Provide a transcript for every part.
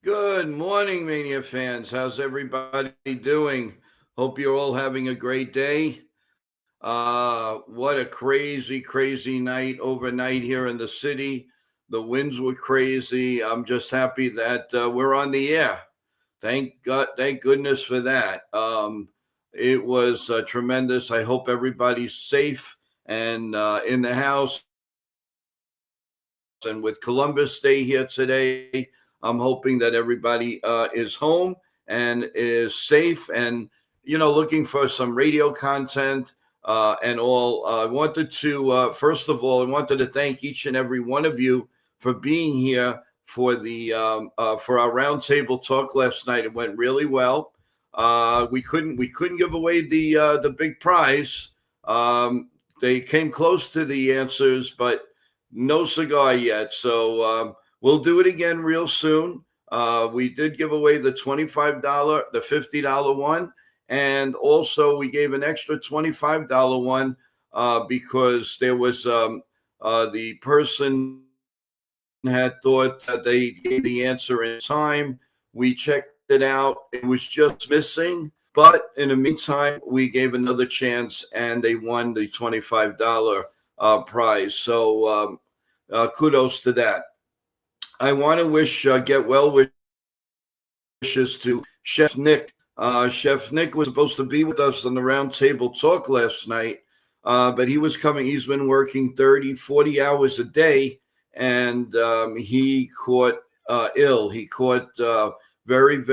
Good morning, Mania fans. How's everybody doing? Hope you're all having a great day. What a crazy night overnight here in the city. The winds were crazy. I'm just happy that we're on the air. Thank God, thank goodness for that. It was tremendous. I hope everybody's safe and in the house. And with Columbus Day here today, I'm hoping that everybody is home and is safe and, looking for some radio content and all. I wanted to, first of all, I wanted to thank each and every one of you for being here for the for our roundtable talk last night. It went really well. We couldn't give away the big prize. They came close to the answers, but no cigar yet. So we'll do it again real soon. We did give away the $25, the $50 one, and also we gave an extra $25 one because there was the person had thought that they gave the answer in time. We checked it out. It was just missing. But in the meantime, we gave another chance and they won the $25 prize. So kudos to that. I want to get well wishes to Chef Nick. Chef Nick was supposed to be with us on the roundtable talk last night, but he was coming. He's been working 30, 40 hours a day, and he caught ill. He caught very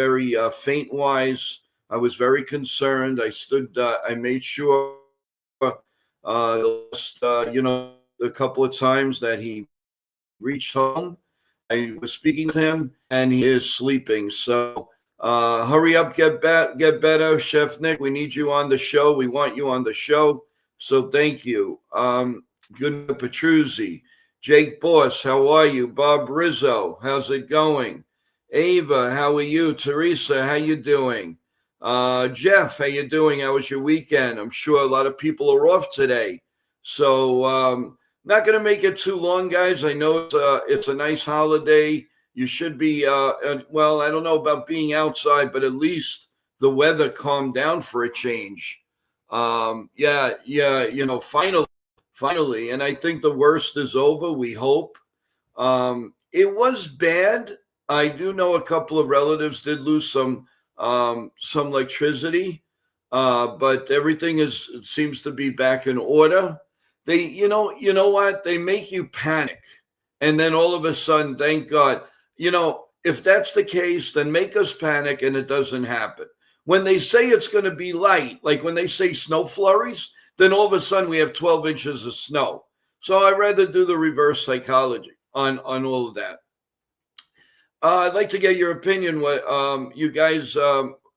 faint-wise. I was very concerned. I made sure a couple of times that he reached home. I was speaking to him, and he is sleeping. So hurry up, get better, Chef Nick. We need you on the show. We want you on the show. So thank you. Good Petruzzi. Jake Boss, how are you? Bob Rizzo, how's it going? Ava, how are you? Teresa, how you doing? Jeff, how you doing? How was your weekend? I'm sure a lot of people are off today. So not going to make it too long, guys. I know it's a nice holiday. You should be, well, I don't know about being outside, but at least the weather calmed down for a change. Yeah, finally. And I think the worst is over, we hope. It was bad. I do know a couple of relatives did lose some electricity, but everything seems to be back in order. They, you know what? They make you panic. And then all of a sudden, thank God, if that's the case, then make us panic and it doesn't happen. When they say it's going to be light, like when they say snow flurries, then all of a sudden we have 12 inches of snow. So I'd rather do the reverse psychology on all of that. I'd like to get your opinion. What you guys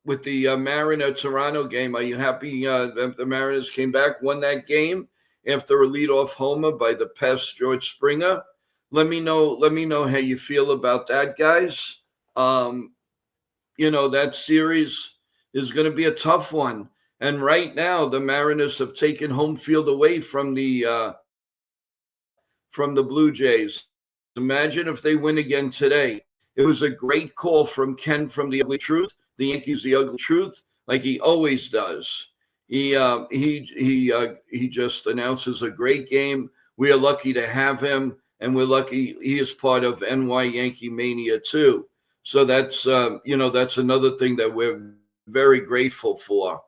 with the Mariner Toronto game? Are you happy that the Mariners came back, won that game after a leadoff homer by the pest George Springer? Let me know how you feel about that, guys. That series is going to be a tough one. And right now, the Mariners have taken home field away from the Blue Jays. Imagine if they win again today. It was a great call from Ken from the Ugly Truth, the Yankees, the Ugly Truth, like he always does. He just announces a great game. We are lucky to have him, and we're lucky he is part of NY Yankee Mania too. So that's another thing that we're very grateful for.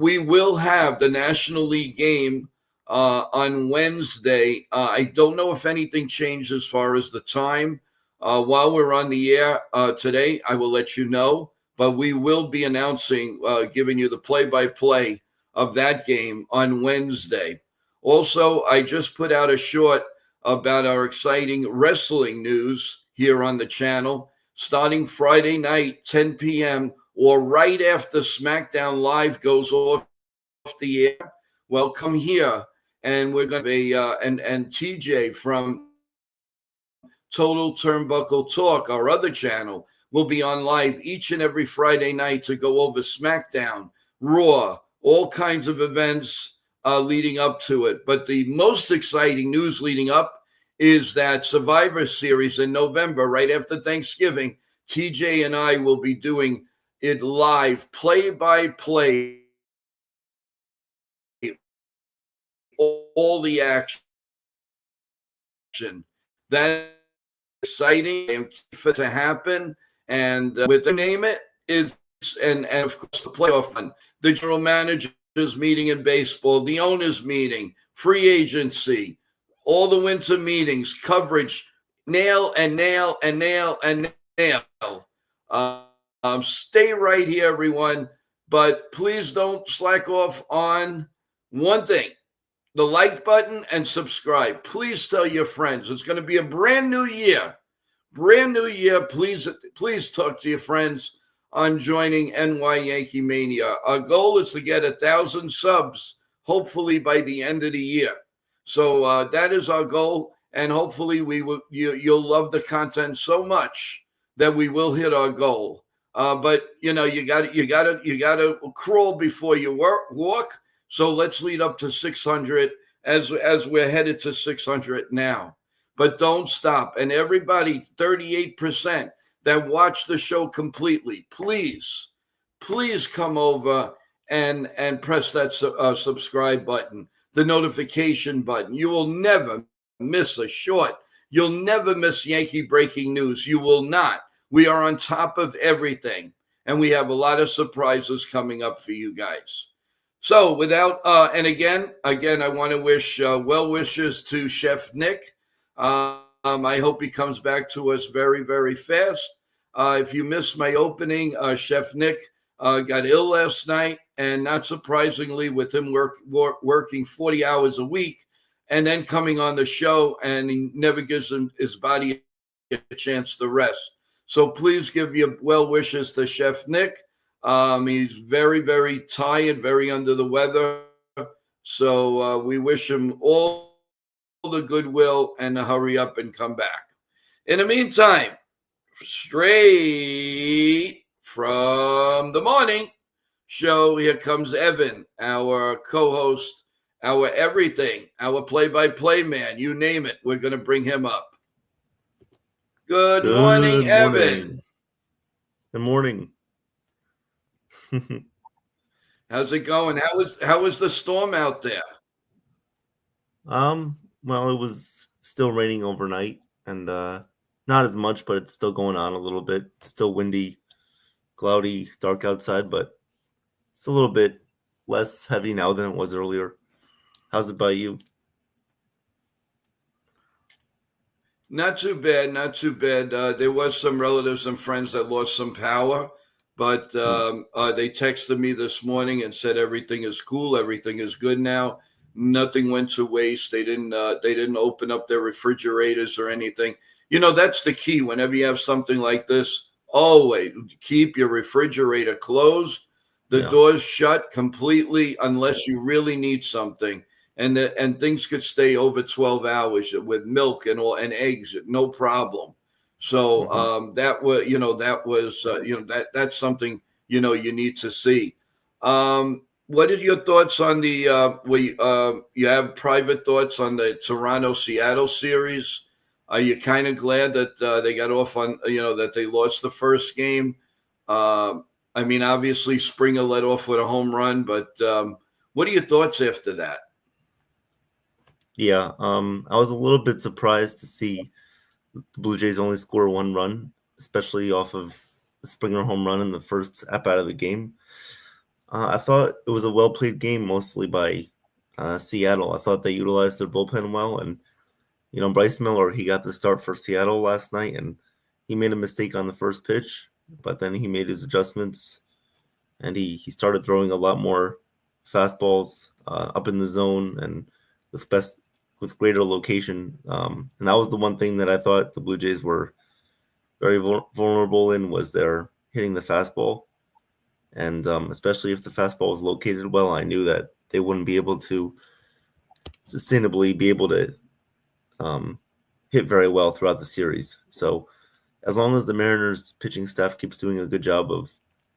We will have the National League game on Wednesday. I don't know if anything changed as far as the time. While we're on the air today, I will let you know. But we will be announcing, giving you the play-by-play of that game on Wednesday. Also, I just put out a short about our exciting wrestling news here on the channel. Starting Friday night, 10 p.m., or right after SmackDown Live goes off the air, well, come here, and we're going to be, and TJ from Total Turnbuckle Talk, our other channel, will be on live each and every Friday night to go over SmackDown, Raw, all kinds of events leading up to it. But the most exciting news leading up is that Survivor Series in November, right after Thanksgiving, TJ and I will be doing it live, play by play, all the action. That exciting and for it to happen. And with the name it is, and of course the playoff run, the general managers meeting in baseball, the owners meeting, free agency, all the winter meetings, coverage, nail and nail and nail and nail. Stay right here, everyone. But please don't slack off on one thing: the like button and subscribe. Please tell your friends. It's going to be a brand new year. Brand new year. Please talk to your friends on joining NY Yankee Mania. Our goal is to get 1,000 subs, hopefully by the end of the year. So that is our goal, and hopefully you'll love the content so much that we will hit our goal. But you got to crawl before you walk. So let's lead up to 600 as we're headed to 600 now. But don't stop. And everybody, 38% that watch the show completely, please come over and press that subscribe button, the notification button. You will never miss a short. You'll never miss Yankee breaking news. You will not. We are on top of everything, and we have a lot of surprises coming up for you guys. So without, and again, I want to wish well wishes to Chef Nick. I hope he comes back to us very, very fast. If you missed my opening, Chef Nick got ill last night, and not surprisingly, with him working 40 hours a week and then coming on the show, and he never gives his body a chance to rest. So please give your well wishes to Chef Nick. He's very, very tired, very under the weather. So we wish him all the goodwill and to hurry up and come back. In the meantime, straight from the morning show, here comes Evan, our co-host, our everything, our play-by-play man. You name it, we're going to bring him up. Good morning, Evan. Good morning. How's it going? How was the storm out there? Well, it was still raining overnight, and not as much, but it's still going on a little bit. It's still windy, cloudy, dark outside, but it's a little bit less heavy now than it was earlier. How's it by you? Not too bad, not too bad. There was some relatives and friends that lost some power, but they texted me this morning and said everything is cool, everything is good now. Nothing went to waste. They didn't open up their refrigerators or anything. You know, that's the key. Whenever you have something like this, always keep your refrigerator closed, the doors shut completely, unless you really need something. And things could stay over 12 hours with milk and eggs, no problem. So that's something you need to see. What are your thoughts on the you have private thoughts on the Toronto-Seattle series? Are you kind of glad that they got off on, that they lost the first game? I mean, obviously Springer led off with a home run, but what are your thoughts after that? Yeah, I was a little bit surprised to see the Blue Jays only score one run, especially off of the Springer home run in the first at bat of the game. I thought it was a well-played game, mostly by Seattle. I thought they utilized their bullpen well, and Bryce Miller, he got the start for Seattle last night, and he made a mistake on the first pitch, but then he made his adjustments, and he started throwing a lot more fastballs up in the zone and with greater location. And that was the one thing that I thought the Blue Jays were very vulnerable in, was their hitting the fastball. And especially if the fastball was located well, I knew that they wouldn't be able to sustainably be able to hit very well throughout the series. So as long as the Mariners pitching staff keeps doing a good job of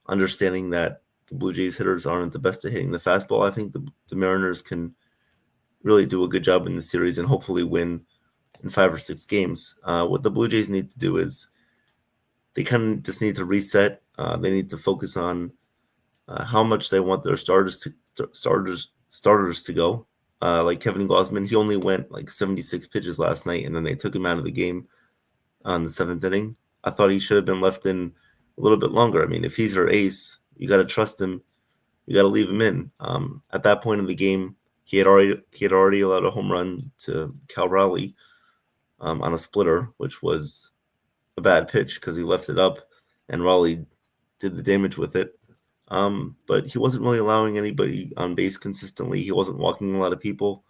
understanding that the Blue Jays hitters aren't the best at hitting the fastball, I think the Mariners can really do a good job in the series and hopefully win in 5 or 6 games. What the Blue Jays need to do is they kind of just need to reset. They need to focus on how much they want their starters to go. Like Kevin Gausman, he only went like 76 pitches last night, and then they took him out of the game on the 7th inning. I thought he should have been left in a little bit longer. I mean, if he's your ace, you got to trust him. You got to leave him in. At that point in the game, he had already allowed a home run to Cal Raleigh on a splitter, which was a bad pitch because he left it up, and Raleigh did the damage with it. But he wasn't really allowing anybody on base consistently. He wasn't walking a lot of people.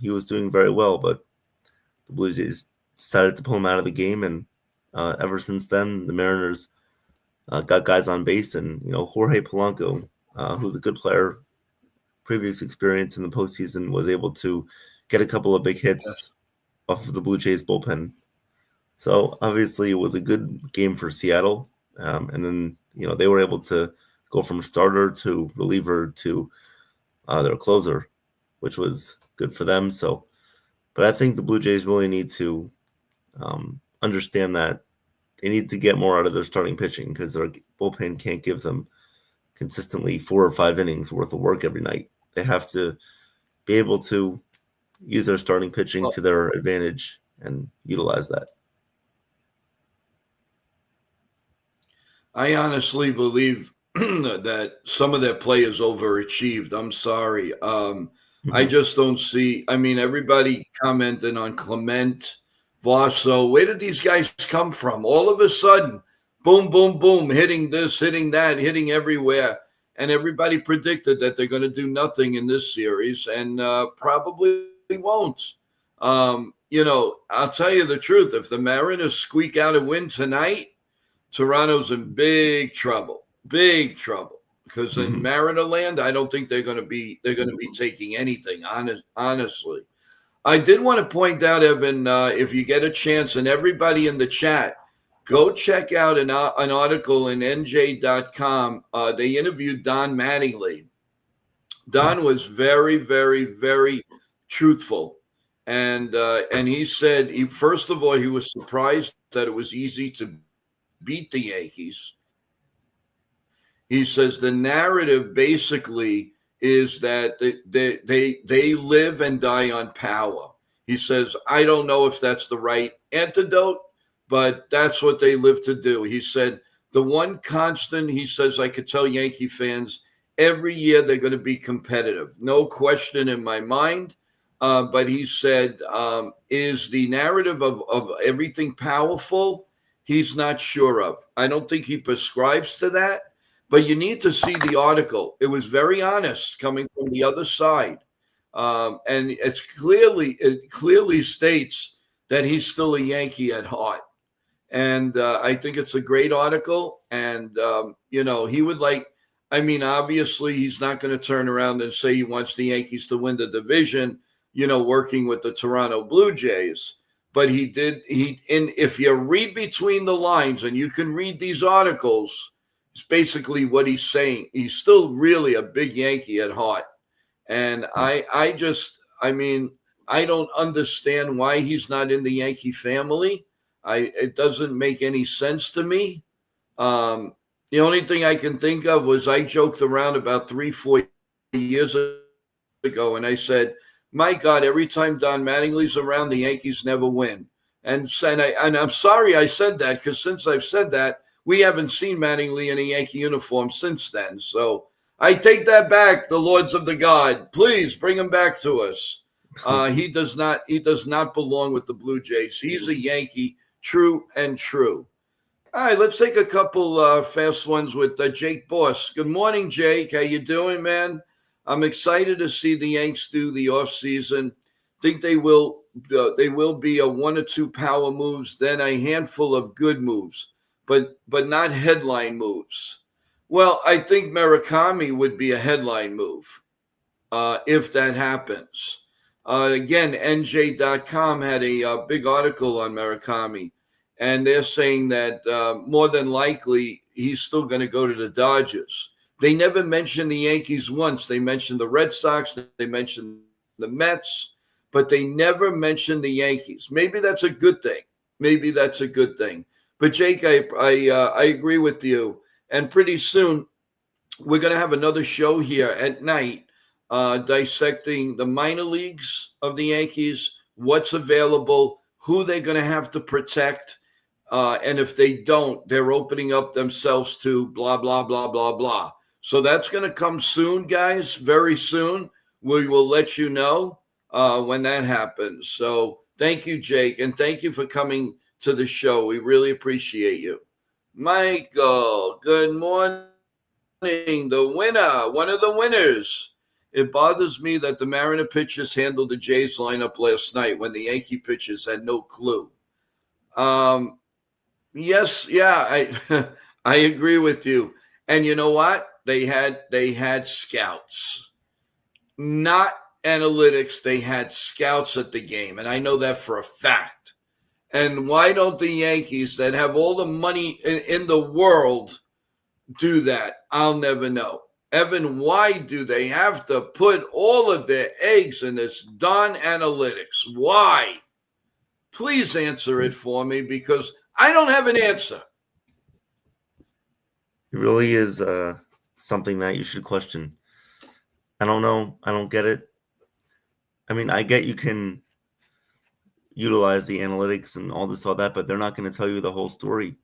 He was doing very well, but the Blue Jays decided to pull him out of the game, and ever since then, the Mariners got guys on base, and Jorge Polanco, who's a good player, previous experience in the postseason, was able to get a couple of big hits off of the Blue Jays bullpen. So obviously, it was a good game for Seattle, and then they were able to go from starter to reliever to their closer, which was good for them. So, but I think the Blue Jays really need to understand that they need to get more out of their starting pitching, because their bullpen can't give them consistently 4 or 5 innings worth of work every night. They have to be able to use their starting pitching to their advantage and utilize that. I honestly believe that some of their players overachieved. I'm sorry. I just don't see. I mean, everybody commented on Clement, Vaso. Where did these guys come from? All of a sudden, boom, boom, boom, hitting this, hitting that, hitting everywhere. And everybody predicted that they're going to do nothing in this series, and probably won't. I'll tell you the truth. If the Mariners squeak out a win tonight, Toronto's in big trouble, because in Mariner land, I don't think they're going to be taking anything. Honestly, I did want to point out, Evan, if you get a chance, and everybody in the chat, go check out an article in NJ.com. They interviewed Don Mattingly. Don was very, very, very truthful, and he said, first of all, he was surprised that it was easy to beat the Yankees. He says the narrative basically is that they live and die on power. He says, I don't know if that's the right antidote, but that's what they live to do. He said the one constant, he says, I could tell Yankee fans, every year they're going to be competitive. No question in my mind. But he said, is the narrative of everything powerful? He's not sure of. I don't think he prescribes to that, but you need to see the article. It was very honest coming from the other side. And it clearly states that he's still a Yankee at heart. And I think it's a great article. And, he would obviously he's not going to turn around and say he wants the Yankees to win the division, working with the Toronto Blue Jays. But if you read between the lines, and you can read these articles, it's basically what he's saying. He's still really a big Yankee at heart. And I don't understand why he's not in the Yankee family. It doesn't make any sense to me. The only thing I can think of was I joked around about 3-4 years ago, and I said, my God, every time Don Mattingly's around, the Yankees never win. And I'm sorry I said that, because since I've said that, we haven't seen Mattingly in a Yankee uniform since then. So I take that back, the Lords of the God. Please bring him back to us. He does not belong with the Blue Jays. He's a Yankee, true and true. All right, let's take a couple fast ones with Jake Boss. Good morning, Jake. How you doing, man? I'm excited to see the Yanks do the offseason. Think they will be a 1 or 2 power moves, then a handful of good moves, but not headline moves. Well, I think Murakami would be a headline move if that happens. Again, NJ.com had a big article on Murakami, and they're saying that more than likely he's still going to go to the Dodgers. They never mentioned the Yankees once. They mentioned the Red Sox. They mentioned the Mets, but they never mentioned the Yankees. Maybe that's a good thing. But Jake, I agree with you. And pretty soon we're going to have another show here at night, dissecting the minor leagues of the Yankees, what's available, who they're going to have to protect. And if they don't, they're opening up themselves to blah, blah, blah, blah, blah. So that's going to come soon, guys, very soon. We will let you know when that happens. So thank you, Jake, and thank you for coming to the show. We really appreciate you. Michael, good morning. The winner, one of the winners. It bothers me that the Mariner pitchers handled the Jays lineup last night when the Yankee pitchers had no clue. Yes, yeah, I agree with you. And you know what? They had scouts, not analytics. They had scouts at the game, and I know that for a fact. And why don't the Yankees, that have all the money in the world, do that? I'll never know. Evan, why do they have to put all of their eggs in this darn analytics? Why? Please answer it for me, because I don't have an answer. It really is something that you should question. I don't know. I don't get it. I mean, I get you can utilize the analytics and all this, all that, but they're not going to tell you the whole story.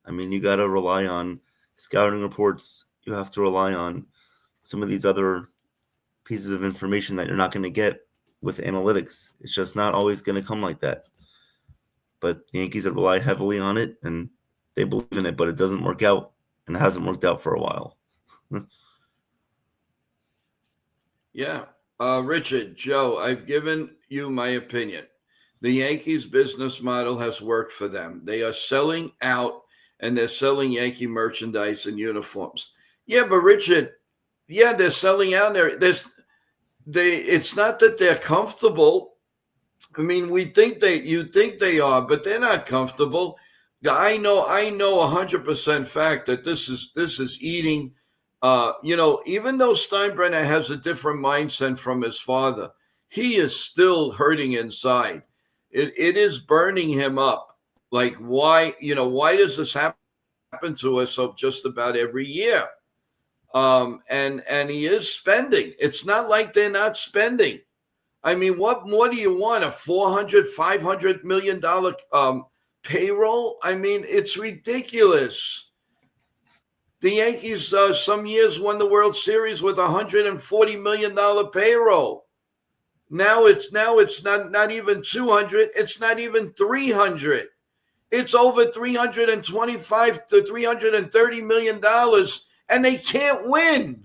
I mean, you got to rely on scouting reports. You have to rely on some of these other pieces of information that you're not going to get with analytics. It's just not always going to come like that. But the Yankees rely heavily on it, and they believe in it, but it doesn't work out, and it hasn't worked out for a while. Yeah. Richard, Joe, I've given you my opinion. The Yankees business model has worked for them. They are selling out, and they're selling Yankee merchandise and uniforms. Yeah, but Richard, yeah, they're selling out there. It's not that they're comfortable. I mean, you think they are, but they're not comfortable. I know 100% fact that this is eating. Even though Steinbrenner has a different mindset from his father, he is still hurting inside. It is burning him up. Like, why does this happen to us just about every year? And he is spending. It's not like they're not spending. I mean, what more do you want? A $400-500 million payroll? I mean, it's ridiculous. The Yankees some years won the World Series with $140 million payroll. Now it's not even 200. It's not even 300. It's over 325 to $330 million, and they can't win.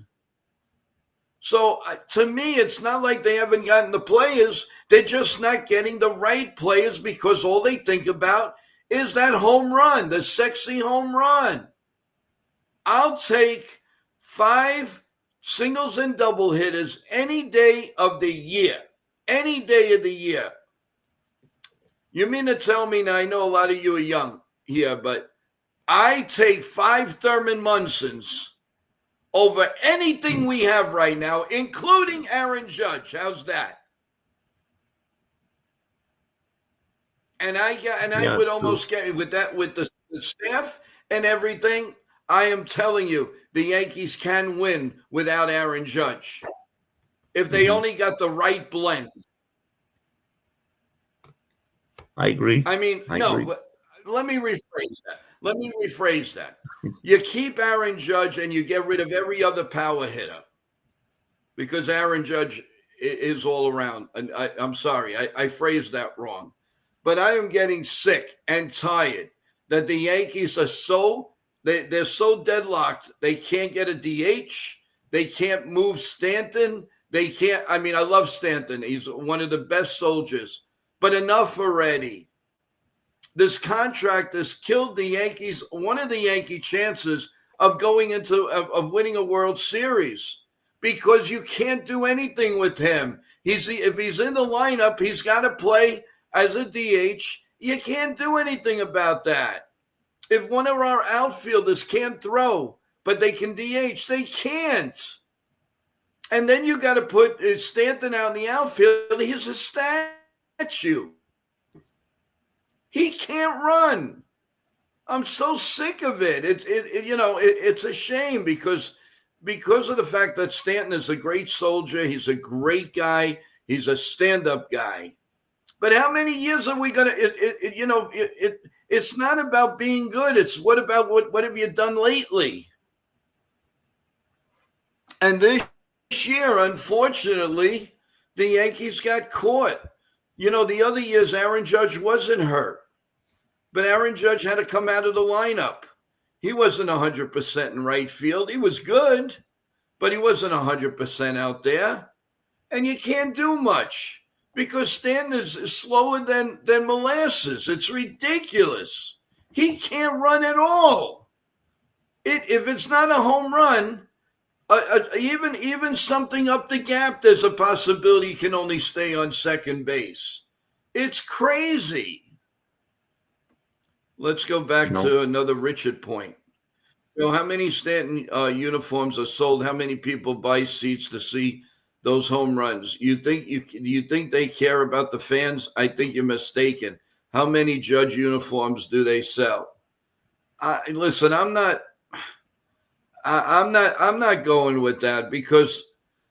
So to me, it's not like they haven't gotten the players. They're just not getting the right players, because all they think about is that home run, the sexy home run. I'll take 5 singles and double hitters any day of the year. Any day of the year. You mean to tell me, now I know a lot of you are young here, but I take 5 Thurman Munsons over anything we have right now, including Aaron Judge. How's that? And I would almost get with that, with the staff and everything. I am telling you, the Yankees can win without Aaron Judge if they only got the right blend. I agree. I mean, but let me rephrase that. You keep Aaron Judge and you get rid of every other power hitter, because Aaron Judge is all around. And I'm sorry, I phrased that wrong. But I am getting sick and tired that the Yankees are they're so deadlocked. They can't get a DH. They can't move Stanton. They can't. I mean, I love Stanton. He's one of the best soldiers. But enough already. This contract has killed the Yankees, one of the Yankee chances of going of winning a World Series, because you can't do anything with him. If he's in the lineup, he's got to play as a DH. You can't do anything about that. If one of our outfielders can't throw, but they can DH, they can't. And then you got to put Stanton out in the outfield. He's a statue. He can't run. I'm so sick of it. It's a shame because of the fact that Stanton is a great soldier. He's a great guy. He's a stand-up guy. But how many years are we gonna? It's not about being good. It's what have you done lately? And this year, unfortunately, the Yankees got caught. The other years Aaron Judge wasn't hurt, but Aaron Judge had to come out of the lineup. He wasn't 100% in right field. He was good, but he wasn't 100% out there. And you can't do much because Stanton is slower than molasses. It's ridiculous. He can't run at all. If it's not a home run, even something up the gap, there's a possibility he can only stay on second base. It's crazy. Let's go back to another Richard point. How many Stanton uniforms are sold? How many people buy seats to see those home runs? You think they care about the fans? I think you're mistaken. How many Judge uniforms do they sell? Listen, I'm not going with that because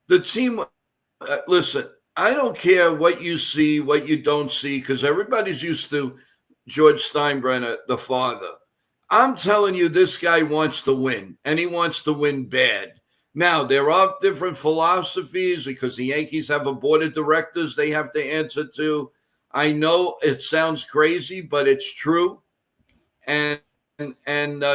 the team. Listen, I don't care what you see, what you don't see, because everybody's used to George Steinbrenner, the father. I'm telling you, this guy wants to win, and he wants to win bad. Now, there are different philosophies because the Yankees have a board of directors they have to answer to. I know it sounds crazy, but it's true. And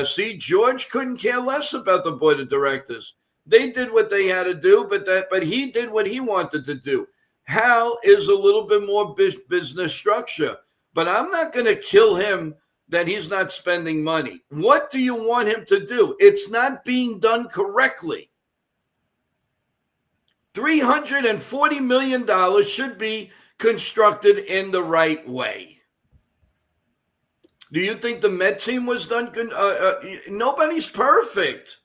see, George couldn't care less about the board of directors. They did what they had to do, but he did what he wanted to do. Hal is a little bit more business structure, but I'm not going to kill him that he's not spending money. What do you want him to do? It's not being done correctly. $340 million should be constructed in the right way. Do you think the Met team was done? Nobody's perfect.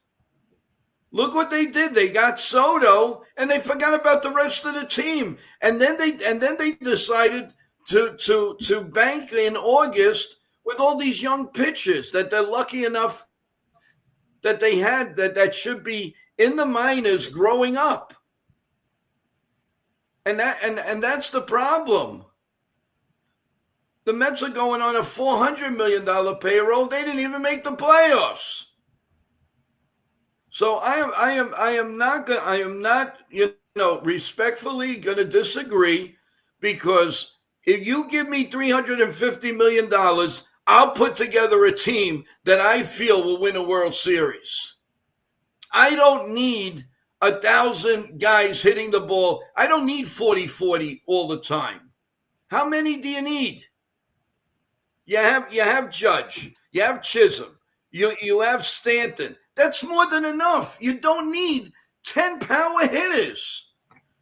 Look what they did. They got Soto, and they forgot about the rest of the team. And then they decided to bank in August with all these young pitchers that they're lucky enough that they had that should be in the minors growing up. And that's the problem. The Mets are going on a $400 million payroll. They didn't even make the playoffs. So I am not respectfully going to disagree, because if you give me $350 million, I'll put together a team that I feel will win a World Series. I don't need 1,000 guys hitting the ball. I don't need 40-40 all the time. How many do you need? You have Judge. You have Chisholm. You have Stanton. That's more than enough. You don't need 10 power hitters.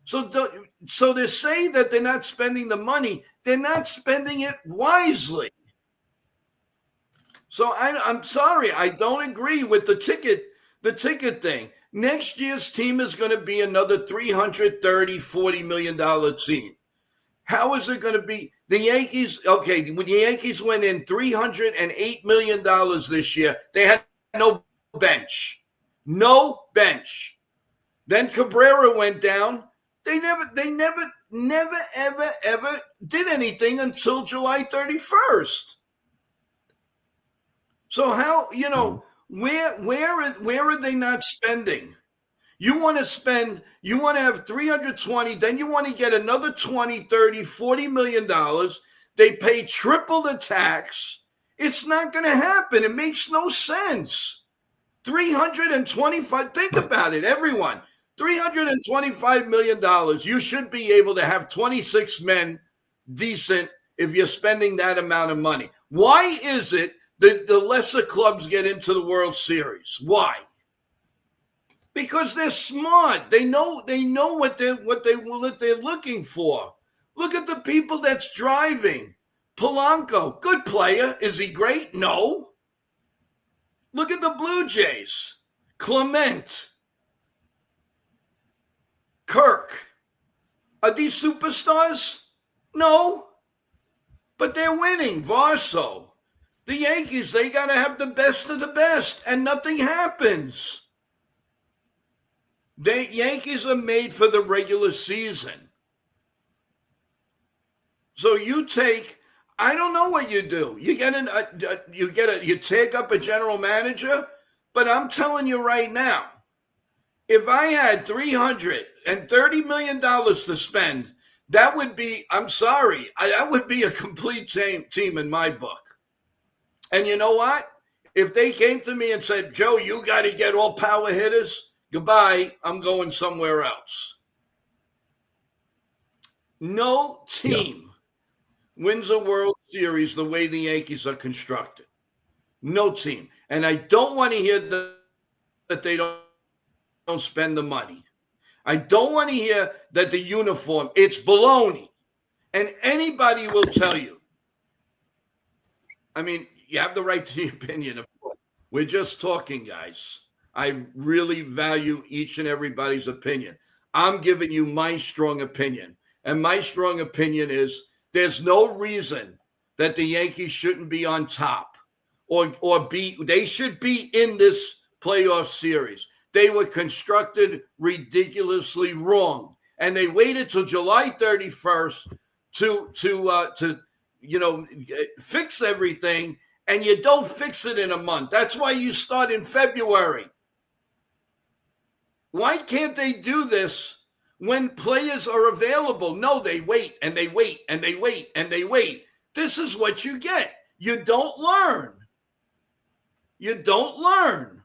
So they say that they're not spending the money. They're not spending it wisely. So I'm sorry. I don't agree with the ticket thing. Next year's team is going to be another $340 million team. How is it going to be? The Yankees, okay, when the Yankees went in $308 million this year, they had no bench. No bench. Then Cabrera went down. They never, ever did anything until July 31st. So how, where are they not spending? You want to have 320, then you want to get another 20, 30, $40 million. They pay triple the tax. It's not going to happen. It makes no sense. 325, think about it, everyone. $325 million. You should be able to have 26 men decent if you're spending that amount of money. Why is it that the lesser clubs get into the World Series? Why? Because they're smart. They know what they're looking for. Look at the people that's driving. Polanco, good player. Is he great? No. Look at the Blue Jays. Clement. Kirk. Are these superstars? No. But they're winning. Varso. The Yankees, they got to have the best of the best, and nothing happens. The Yankees are made for the regular season. So you take, I don't know what you do. You take up a general manager, but I'm telling you right now, if I had $330 million to spend, that would be, I'm sorry, that would be a complete team in my book. And you know what? If they came to me and said, Joe, you got to get all power hitters, goodbye, I'm going somewhere else. No team wins a World Series the way the Yankees are constructed. No team. And I don't want to hear that they don't spend the money. I don't want to hear that the uniform, it's baloney. And anybody will tell you. I mean, you have the right to your opinion, of course. We're just talking, guys. I really value each and everybody's opinion. I'm giving you my strong opinion. And my strong opinion is there's no reason that the Yankees shouldn't be on top or they should be in this playoff series. They were constructed ridiculously wrong. And they waited till July 31st to fix everything, and you don't fix it in a month. That's why you start in February. Why can't they do this when players are available? No, they wait and they wait and they wait and they wait. This is what you get. You don't learn. You don't learn.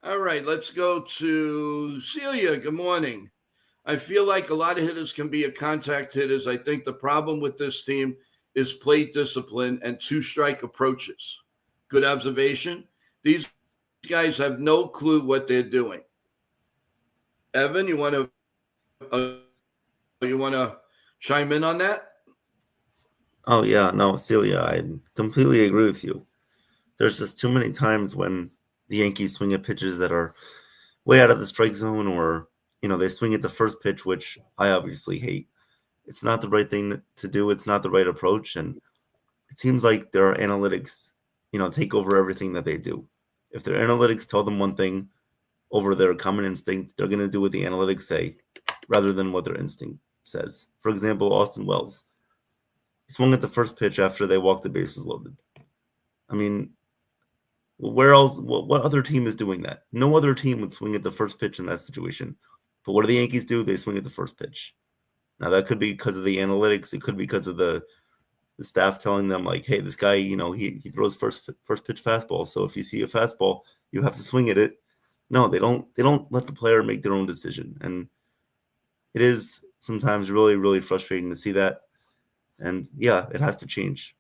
All right, let's go to Celia. Good morning. I feel like a lot of hitters can be a contact hitters. I think the problem with this team is plate discipline and two-strike approaches. Good observation. These guys have no clue what they're doing. Evan, you want to chime in on that? Oh yeah, no, Celia, I completely agree with you. There's just too many times when the Yankees swing at pitches that are way out of the strike zone, or they swing at the first pitch, which I obviously hate. It's not the right thing to do. It's not the right approach, and it seems like their analytics, take over everything that they do. If their analytics tell them one thing over their common instinct, they're going to do what the analytics say rather than what their instinct says. For example, Austin Wells. He swung at the first pitch after they walked the bases loaded. I mean, where else? What other team is doing that? No other team would swing at the first pitch in that situation. But what do the Yankees do? They swing at the first pitch. Now, that could be because of the analytics. It could be because of the staff telling them, like, hey, this guy, he throws first pitch fastball. So if you see a fastball, you have to swing at it. No, they don't let the player make their own decision. And it is sometimes really, really frustrating to see that. And yeah, it has to change.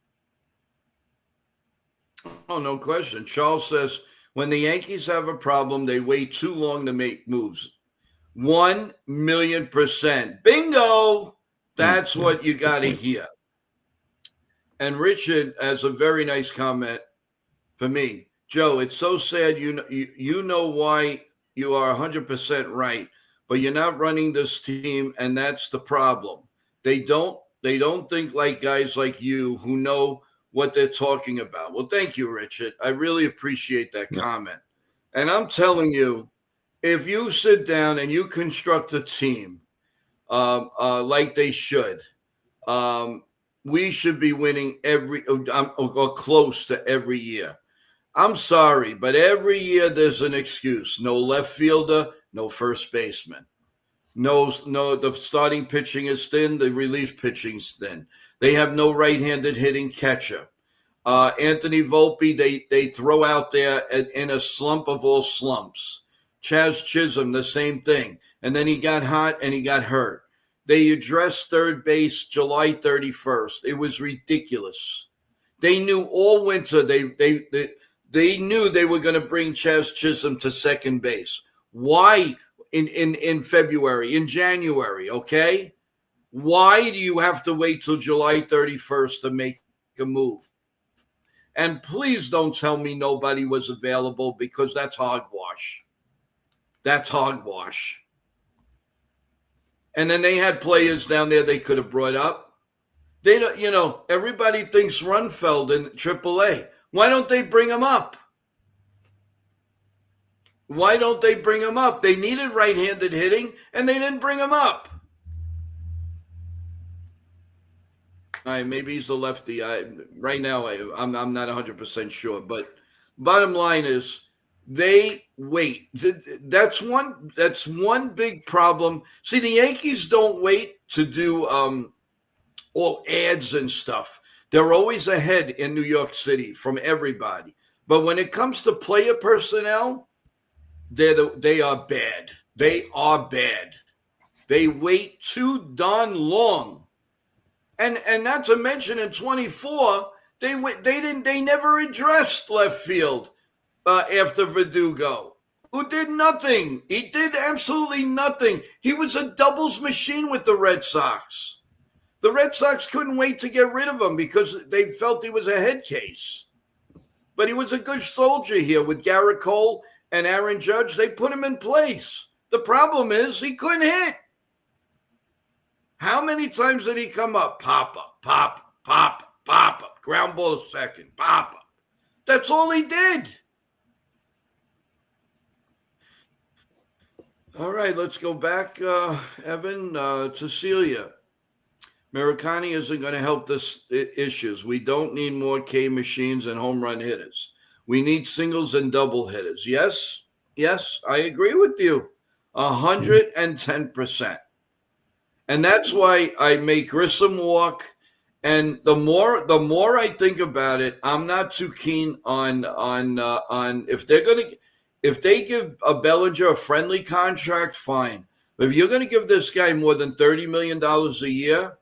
Oh, no question. Charles says, when the Yankees have a problem, they wait too long to make moves. 1,000,000%. Bingo! That's what you got to hear. And Richard has a very nice comment for me. Joe, it's so sad you know why you are 100% right, but you're not running this team, and that's the problem. They don't think like guys like you who know what they're talking about. Well, thank you, Richard. I really appreciate that comment. And I'm telling you, if you sit down and you construct a team like they should, we should be winning or close to every year. I'm sorry, but every year there's an excuse. No left fielder, no first baseman. No, the starting pitching is thin. The relief pitching's thin. They have no right-handed hitting catcher. Anthony Volpe, they throw out there in a slump of all slumps. Chaz Chisholm, the same thing. And then he got hot and he got hurt. They addressed third base July 31st. It was ridiculous. They knew all winter they knew they were going to bring Chaz Chisholm to second base. Why in February, in January, okay? Why do you have to wait till July 31st to make a move? And please don't tell me nobody was available, because that's hogwash. That's hogwash. And then they had players down there they could have brought up. They don't, everybody thinks Runfeld in AAA. Why don't they bring him up? Why don't they bring him up? They needed right-handed hitting, and they didn't bring him up. All right, maybe he's a lefty. Right now, I'm not 100% sure. But bottom line is, they wait. That's one big problem. See, the Yankees don't wait to do all ads and stuff. They're always ahead in New York City from everybody. But when it comes to player personnel, they are bad. They are bad. They wait too darn long. And not to mention in 24, they never addressed left field after Verdugo, who did nothing. He did absolutely nothing. He was a doubles machine with the Red Sox. The Red Sox couldn't wait to get rid of him because they felt he was a head case. But he was a good soldier here with Garrett Cole and Aaron Judge. They put him in place. The problem is he couldn't hit. How many times did he come up? Pop up, pop up, pop up, pop up. Ground ball second, pop up. That's all he did. All right, let's go back, Evan, to Celia. Murakami isn't going to help this issues. We don't need more K machines and home run hitters. We need singles and double hitters. Yes, I agree with you 110%. And that's why I make Grissom walk. And the more I think about it, I'm not too keen on if they give a Bellinger a friendly contract, fine. But if you're going to give this guy more than $30 million a year,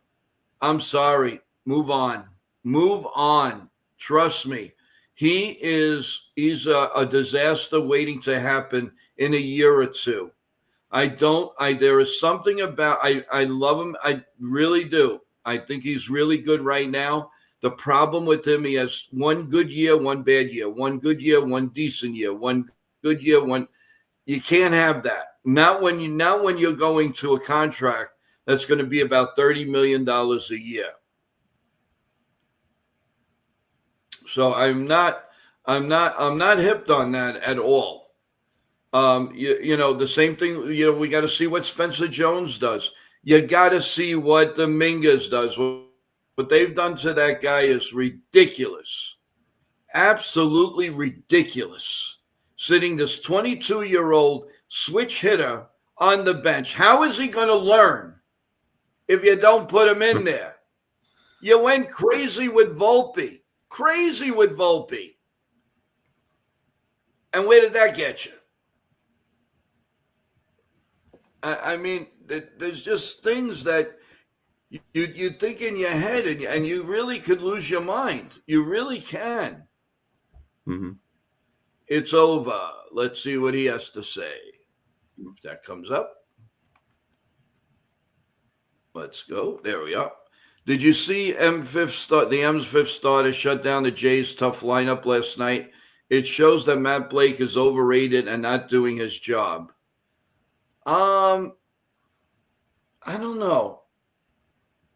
I'm sorry. Move on. Trust me. He's a disaster waiting to happen in a year or two. There is something about, I love him. I really do. I think he's really good right now. The problem with him, he has one good year, one bad year, one good year, one decent year, one good year, you can't have that. Not when you're going to a contract that's going to be about $30 million a year. So I'm not hipped on that at all. The same thing, we got to see what Spencer Jones does. You got to see what Dominguez does. What they've done to that guy is ridiculous. Absolutely ridiculous. Sitting this 22-year-old switch hitter on the bench. How is he going to learn if you don't put him in there? You went crazy with Volpe. And where did that get you? I mean, there's just things that you think in your head, and you really could lose your mind. You really can. Mm-hmm. It's over. Let's see what he has to say. If that comes up. Let's go. There we are. Did you see the M's fifth starter shut down the Jays' tough lineup last night? It shows that Matt Blake is overrated and not doing his job. I don't know.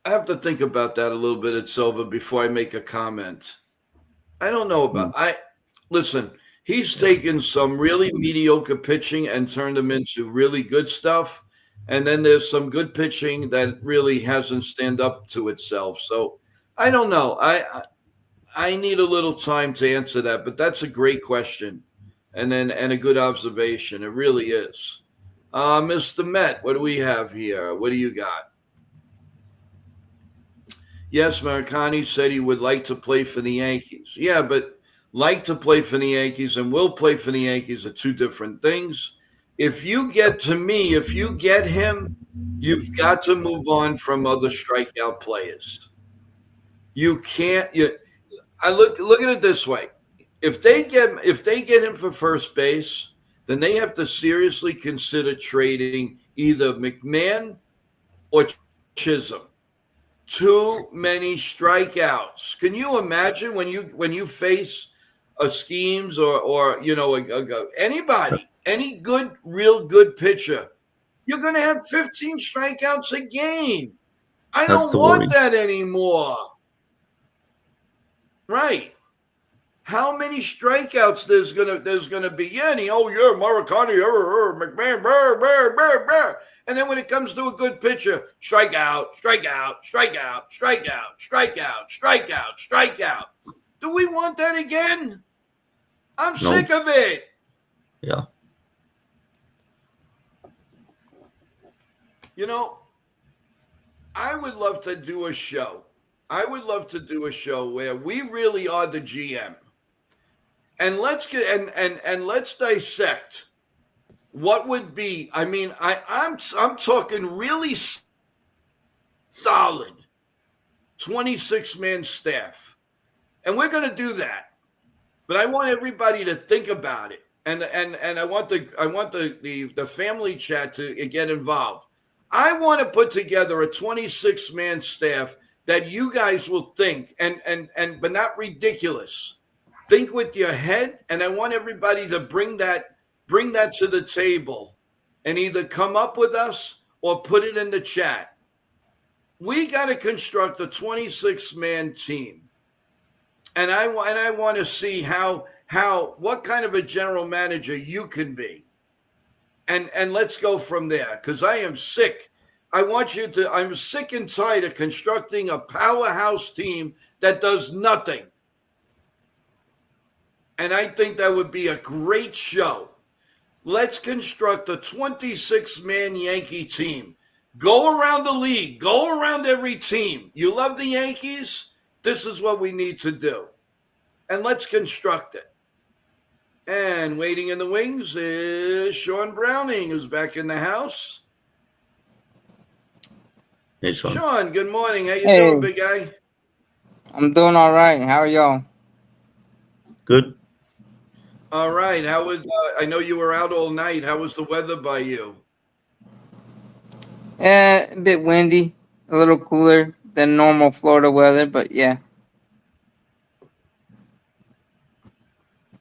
I have to think about that a little bit at Silva before I make a comment. I don't know about listen, he's taken some really mediocre pitching and turned them into really good stuff. And then there's some good pitching that really hasn't stand up to itself. So I don't know. I need a little time to answer that, but that's a great question. And a good observation. It really is. Mr. Met, what do we have here? What do you got? Yes, Murakami said he would like to play for the Yankees. Yeah, but like to play for the Yankees and will play for the Yankees are two different things. If you get him, you've got to move on from other strikeout players. You can't. I look at it this way: if they get him for first base, then they have to seriously consider trading either McMahon or Chisholm. Too many strikeouts. Can you imagine when you face a schemes or anybody, any real good pitcher, you're going to have 15 strikeouts a game. I That's don't the worry. want that anymore. Right. How many strikeouts there's gonna be? Yeah, Murakami, McMahon, and then when it comes to a good pitcher, strikeout, strikeout, strikeout, strikeout, strikeout, strikeout, strikeout. Do we want that again? I'm No. sick of it. Yeah. I would love to do a show. I would love to do a show where we really are the GM. And let's get and let's dissect what would be. I mean, I'm talking really solid 26-man staff, and we're going to do that. But I want everybody to think about it, and I want the family chat to get involved. I want to put together a 26-man staff that you guys will think but not ridiculous. Think with your head, and I want everybody to bring that to the table and either come up with us or put it in the chat. We got to construct a 26-man team. And I want to see what kind of a general manager you can be. And let's go from there, because I am sick. I'm sick and tired of constructing a powerhouse team that does nothing. And I think that would be a great show. Let's construct a 26-man Yankee team. Go around the league. Go around every team. You love the Yankees? This is what we need to do. And let's construct it. And waiting in the wings is Sean Browning, who's back in the house. Hey, Sean. Sean, good morning. How you doing, big guy? I'm doing all right. How are y'all? Good. All right. How was? I know you were out all night. How was the weather by you? A bit windy, a little cooler than normal Florida weather, but yeah.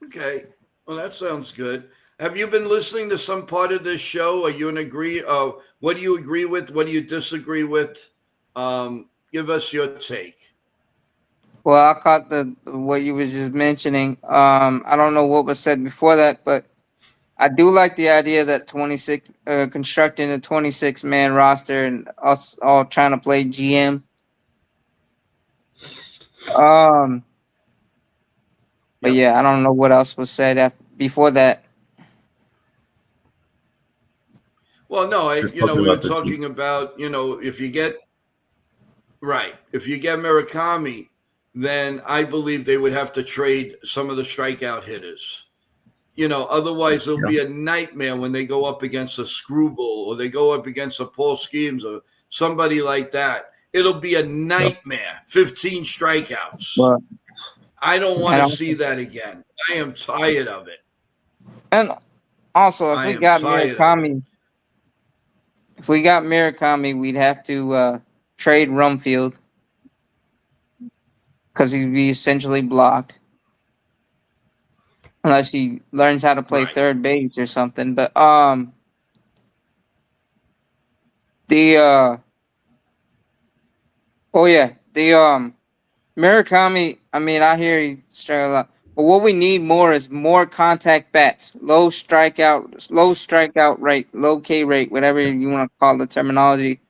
Okay. Well, that sounds good. Have you been listening to some part of this show? Are you in agree? What do you agree with? What do you disagree with? Give us your take. Well, I caught what you was just mentioning. I don't know what was said before that, but I do like the idea that constructing a 26-man roster and us all trying to play GM. But yeah, I don't know what else was said before that. Well, no, we were talking about, if you get Murakami, then I believe they would have to trade some of the strikeout hitters. Otherwise it'll be a nightmare when they go up against a Screwball or they go up against a Paul Schemes or somebody like that. It'll be a nightmare. 15 strikeouts. Well, I don't want to see that again. I am tired of it. And also, if we got Murakami, we'd have to trade Rumfield because he'd be essentially blocked. Unless he learns how to play third base or something. But Murakami, I mean, I hear he struggle a lot. But what we need more is more contact bats, low strikeout rate, low K rate, whatever you want to call the terminology.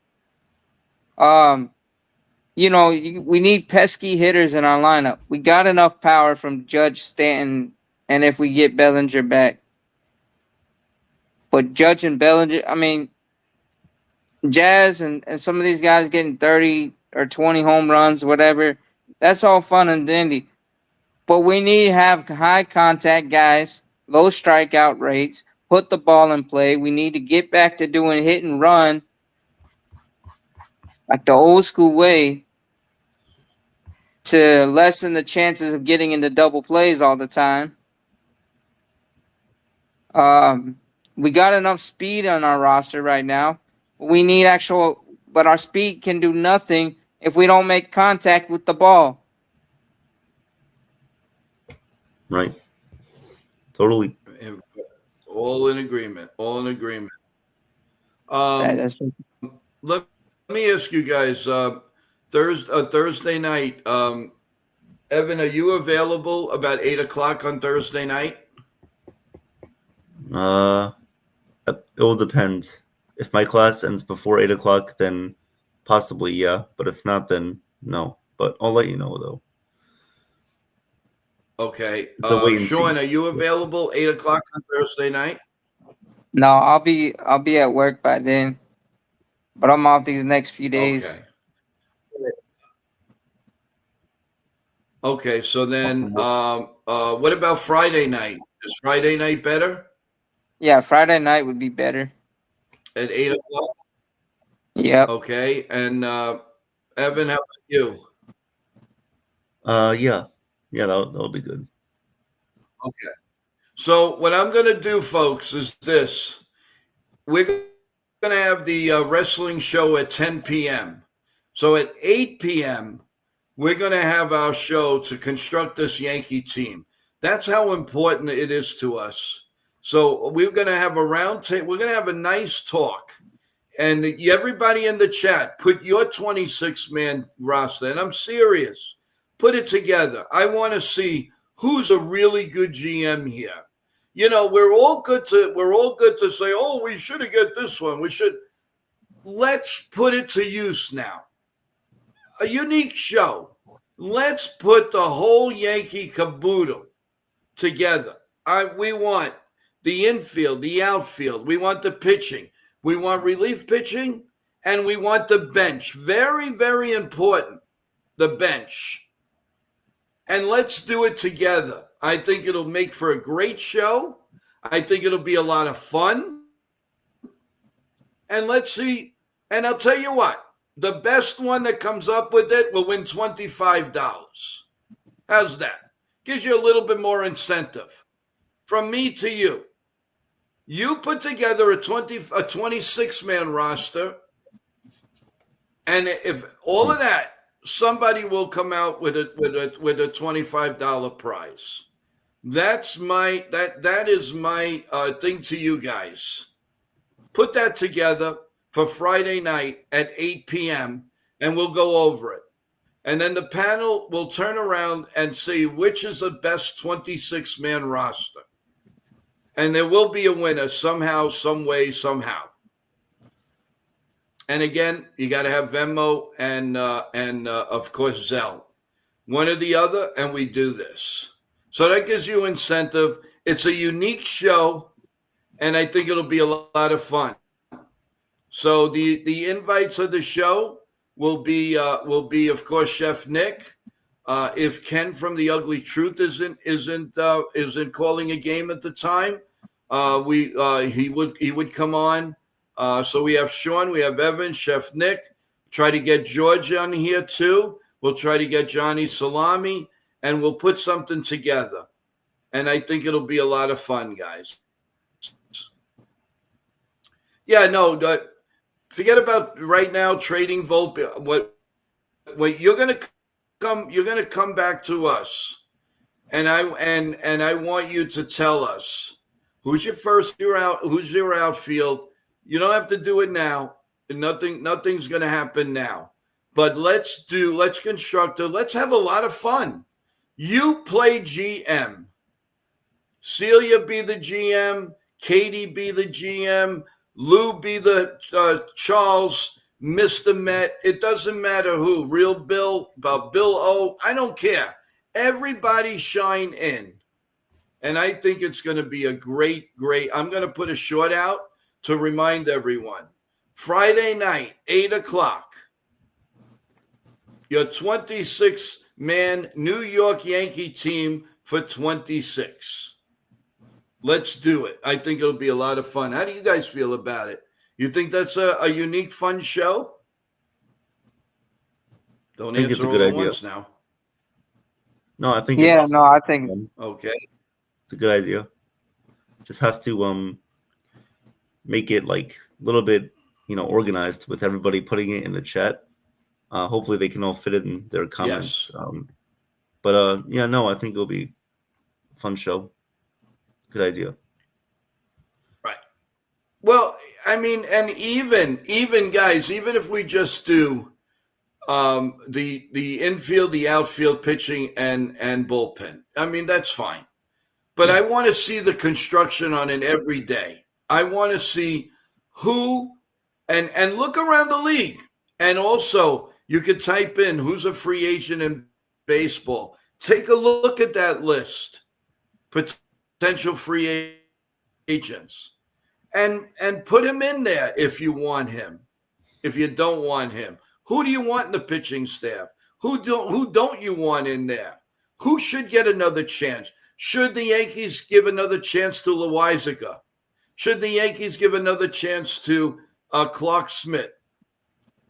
We need pesky hitters in our lineup. We got enough power from Judge, Stanton, and if we get Bellinger back. But Judge and Bellinger, I mean, Jazz and some of these guys getting 30 or 20 home runs, whatever, that's all fun and dandy. But we need to have high contact guys, low strikeout rates, put the ball in play. We need to get back to doing hit and run like the old school way to lessen the chances of getting into double plays all the time. We got enough speed on our roster right now. We need but our speed can do nothing if we don't make contact with the ball. Right. Totally. All in agreement. All in agreement. Let me ask you guys. Thursday night. Evan, are you available about 8 o'clock on Thursday night? It will depend. If my class ends before 8 o'clock, then possibly yeah. But if not, then no. But I'll let you know though. Okay. It's a wait and Sean, see. are you available 8 o'clock on Thursday night? No, I'll be at work by then, but I'm off these next few days. Okay. Okay. So then, what about Friday night? Is Friday night better Yeah, Friday night would be better. at 8 o'clock? Yep. Okay. And Evan, how about you? Yeah, that'll be good. Okay. So what I'm going to do, folks, is this. We're going to have the wrestling show at 10 p.m. So at 8 p.m., we're going to have our show to construct this Yankee team. That's how important it is to us. So we're going to have a round table. We're going to have a nice talk. And everybody in the chat, put your 26-man roster. And I'm serious. Put it together. I want to see who's a really good GM here. You know, we're all good to say, oh, we should have got this one. Let's put it to use now. A unique show. Let's put the whole Yankee caboodle together. We want the infield, the outfield. We want the pitching. We want relief pitching, and we want the bench. Very, very important, the bench. And let's do it together. I think it'll make for a great show. I think it'll be a lot of fun. And let's see. And I'll tell you what. The best one that comes up with it will win $25. How's that? Gives you a little bit more incentive. From me to you. You put together a 26-man roster, and if all of that, somebody will come out with a $25 prize. That is my thing to you guys. Put that together for Friday night at 8 p.m. and we'll go over it. And then the panel will turn around and see which is the best 26-man roster. And there will be a winner somehow, some way, somehow. And again, you got to have Venmo and of course Zelle. One or the other, and we do this. So that gives you incentive. It's a unique show, and I think it'll be a lot of fun. So the invites of the show will be of course Chef Nick. If Ken from The Ugly Truth isn't calling a game at the time, he would come on. So we have Sean, we have Evan, Chef Nick. Try to get George on here too. We'll try to get Johnny Salami, and we'll put something together. And I think it'll be a lot of fun, guys. Yeah, no, forget about right now trading vote. What you're gonna come back to us, and I want you to tell us who's your outfield. You don't have to do it now. Nothing's gonna happen now. But let's construct it. Let's have a lot of fun. You play GM. Celia be the GM. Katie be the GM. Lou be the Charles, Mr. Met. It doesn't matter who. Real Bill, Bill O. I don't care. Everybody shine in. And I think it's going to be a great. I'm going to put a short out to remind everyone. Friday night, 8 o'clock. Your 26-man New York Yankee team for 26. Let's do it. I think it'll be a lot of fun. How do you guys feel about it? You think that's a unique, fun show? Don't answer it's a all good at idea. once now. No, I think I think Okay. it's a good idea. Just have to make it like a little bit, organized with everybody putting it in the chat. Hopefully they can all fit it in their comments. Yes. I think it'll be a fun show. Good idea. Right. Well, I mean, and even guys, even if we just do the infield, the outfield, pitching, and bullpen, I mean that's fine. But I want to see the construction on it every day. I want to see who and look around the league. And also, you could type in who's a free agent in baseball. Take a look at that list, potential free agents, and put him in there if you want him. If you don't want him, who do you want in the pitching staff? Who don't you want in there? Who should get another chance? Should the Yankees give another chance to Loizaga? Should the Yankees give another chance to Clark Smith?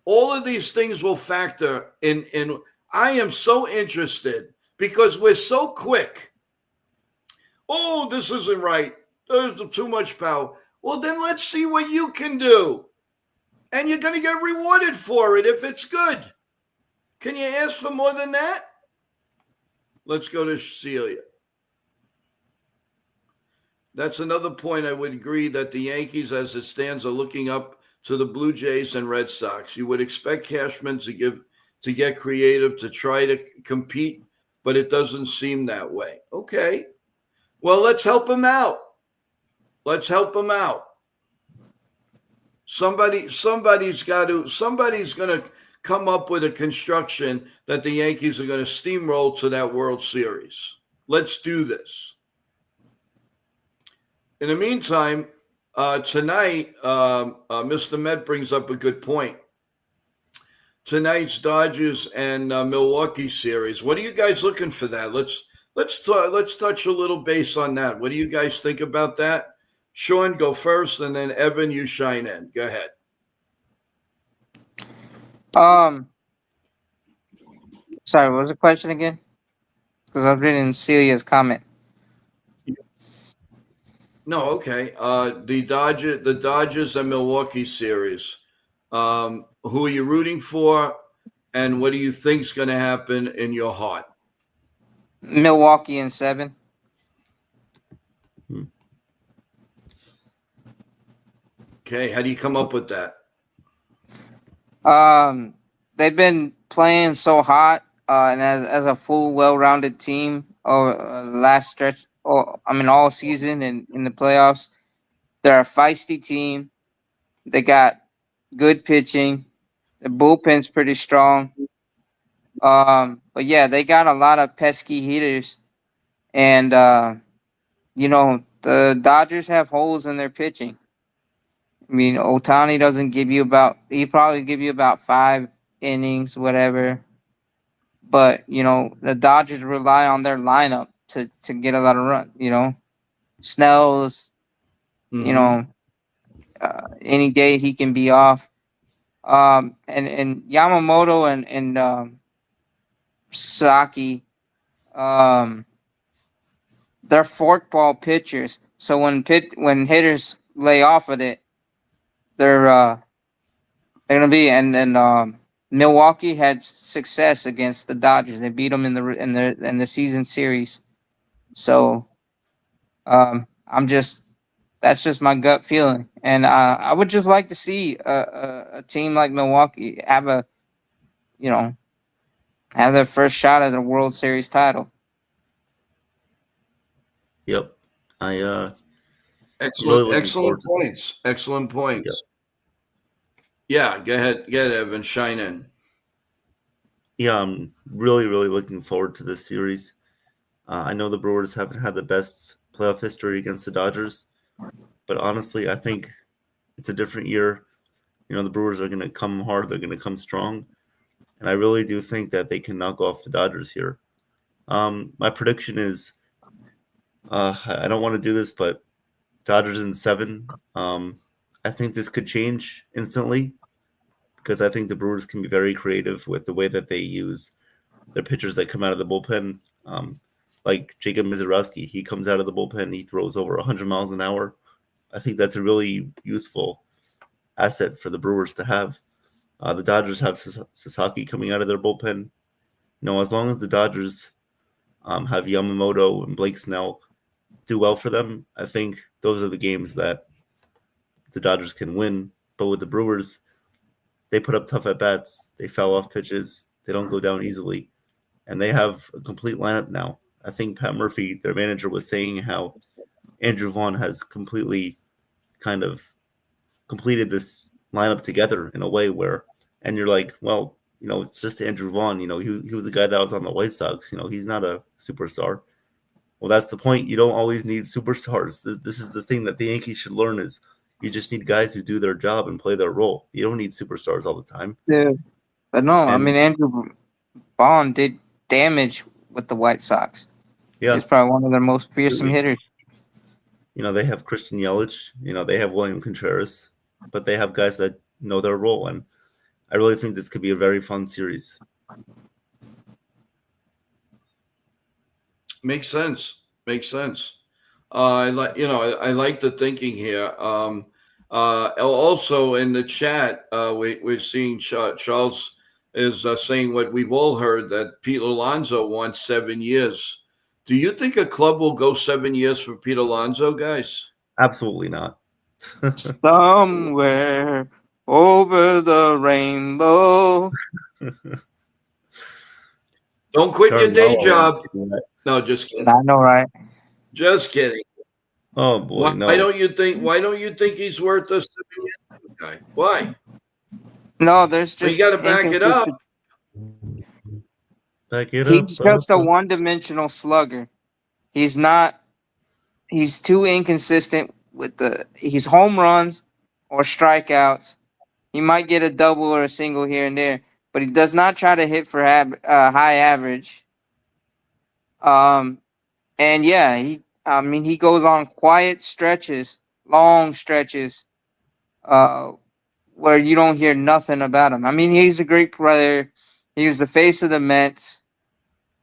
All of these things will factor in. I am so interested because we're so quick. Oh, this isn't right. There's too much power. Well, then let's see what you can do. And you're going to get rewarded for it if it's good. Can you ask for more than that? Let's go to Celia. That's another point I would agree that the Yankees, as it stands, are looking up to the Blue Jays and Red Sox. You would expect Cashman to get creative, to try to compete, but it doesn't seem that way. Okay. Well, let's help him out. Let's help him out. Somebody's going to come up with a construction that the Yankees are going to steamroll to that World Series. Let's do this. In the meantime, tonight, Mr. Met brings up a good point. Tonight's Dodgers and Milwaukee series. What are you guys looking for that? Let's touch a little base on that. What do you guys think about that? Sean, go first, and then Evan, you shine in. Go ahead. Sorry, what was the question again? Because I've reading Celia's comment. No, okay. The Dodgers and Milwaukee series. Who are you rooting for, and what do you think's going to happen in your heart? Milwaukee in 7. Okay, how do you come up with that? They've been playing so hot, and as a full, well-rounded team over last stretch. All season and in the playoffs. They're a feisty team. They got good pitching. The bullpen's pretty strong. But yeah, they got a lot of pesky hitters, and the Dodgers have holes in their pitching. I mean, Ohtani doesn't give you he probably give you about 5 innings, whatever. But, the Dodgers rely on their lineup to get a lot of runs, Snell's, any day he can be off. And Yamamoto and Saki, they're forkball pitchers. So when hitters lay off of it, they're gonna be. And then Milwaukee had success against the Dodgers. They beat them in the season series. So that's just my gut feeling, and I would just like to see a team like Milwaukee have their first shot at the World Series title. Yep, excellent points. Excellent points. Yep. Yeah, go ahead, Evan, shine in. Yeah, I'm really, really looking forward to this series. I know the Brewers haven't had the best playoff history against the Dodgers, but honestly, I think it's a different year. The Brewers are going to come hard. They're going to come strong. And I really do think that they can knock off the Dodgers here. My prediction is, I don't want to do this, but Dodgers in 7. I think this could change instantly because I think the Brewers can be very creative with the way that they use their pitchers that come out of the bullpen. Like Jacob Mizorowski, he comes out of the bullpen, he throws over 100 miles an hour. I think that's a really useful asset for the Brewers to have. The Dodgers have Sasaki coming out of their bullpen. As long as the Dodgers have Yamamoto and Blake Snell do well for them, I think those are the games that the Dodgers can win. But with the Brewers, they put up tough at bats. They foul off pitches. They don't go down easily, and they have a complete lineup now. I think Pat Murphy, their manager, was saying how Andrew Vaughn has completely kind of completed this lineup together in a way where, and you're like, well, it's just Andrew Vaughn. He was a guy that was on the White Sox. He's not a superstar. Well, that's the point. You don't always need superstars. This is the thing that the Yankees should learn is you just need guys who do their job and play their role. You don't need superstars all the time. Yeah. But no, I mean, Andrew Vaughn did damage with the White Sox. Yeah. He's probably one of their most fearsome hitters. They have Christian Yelich. They have William Contreras. But they have guys that know their role. And I really think this could be a very fun series. Makes sense. I like the thinking here. Also in the chat, we're seeing Charles is saying what we've all heard, that Pete Alonso wants 7 years. Do you think a club will go 7 years for Pete Alonso, guys? Absolutely not. Somewhere over the rainbow. Don't quit your day job. No, just kidding. I know, right? Just kidding. Oh boy, no. Why don't you think he's worth us? Okay. Why? No, there's just. You got to back it up. He's just a one-dimensional slugger. He's not. He's too inconsistent with his home runs or strikeouts. He might get a double or a single here and there, but he does not try to hit for high average. And yeah, he goes on quiet stretches, long stretches, where you don't hear nothing about him. I mean, he's a great player. He was the face of the Mets,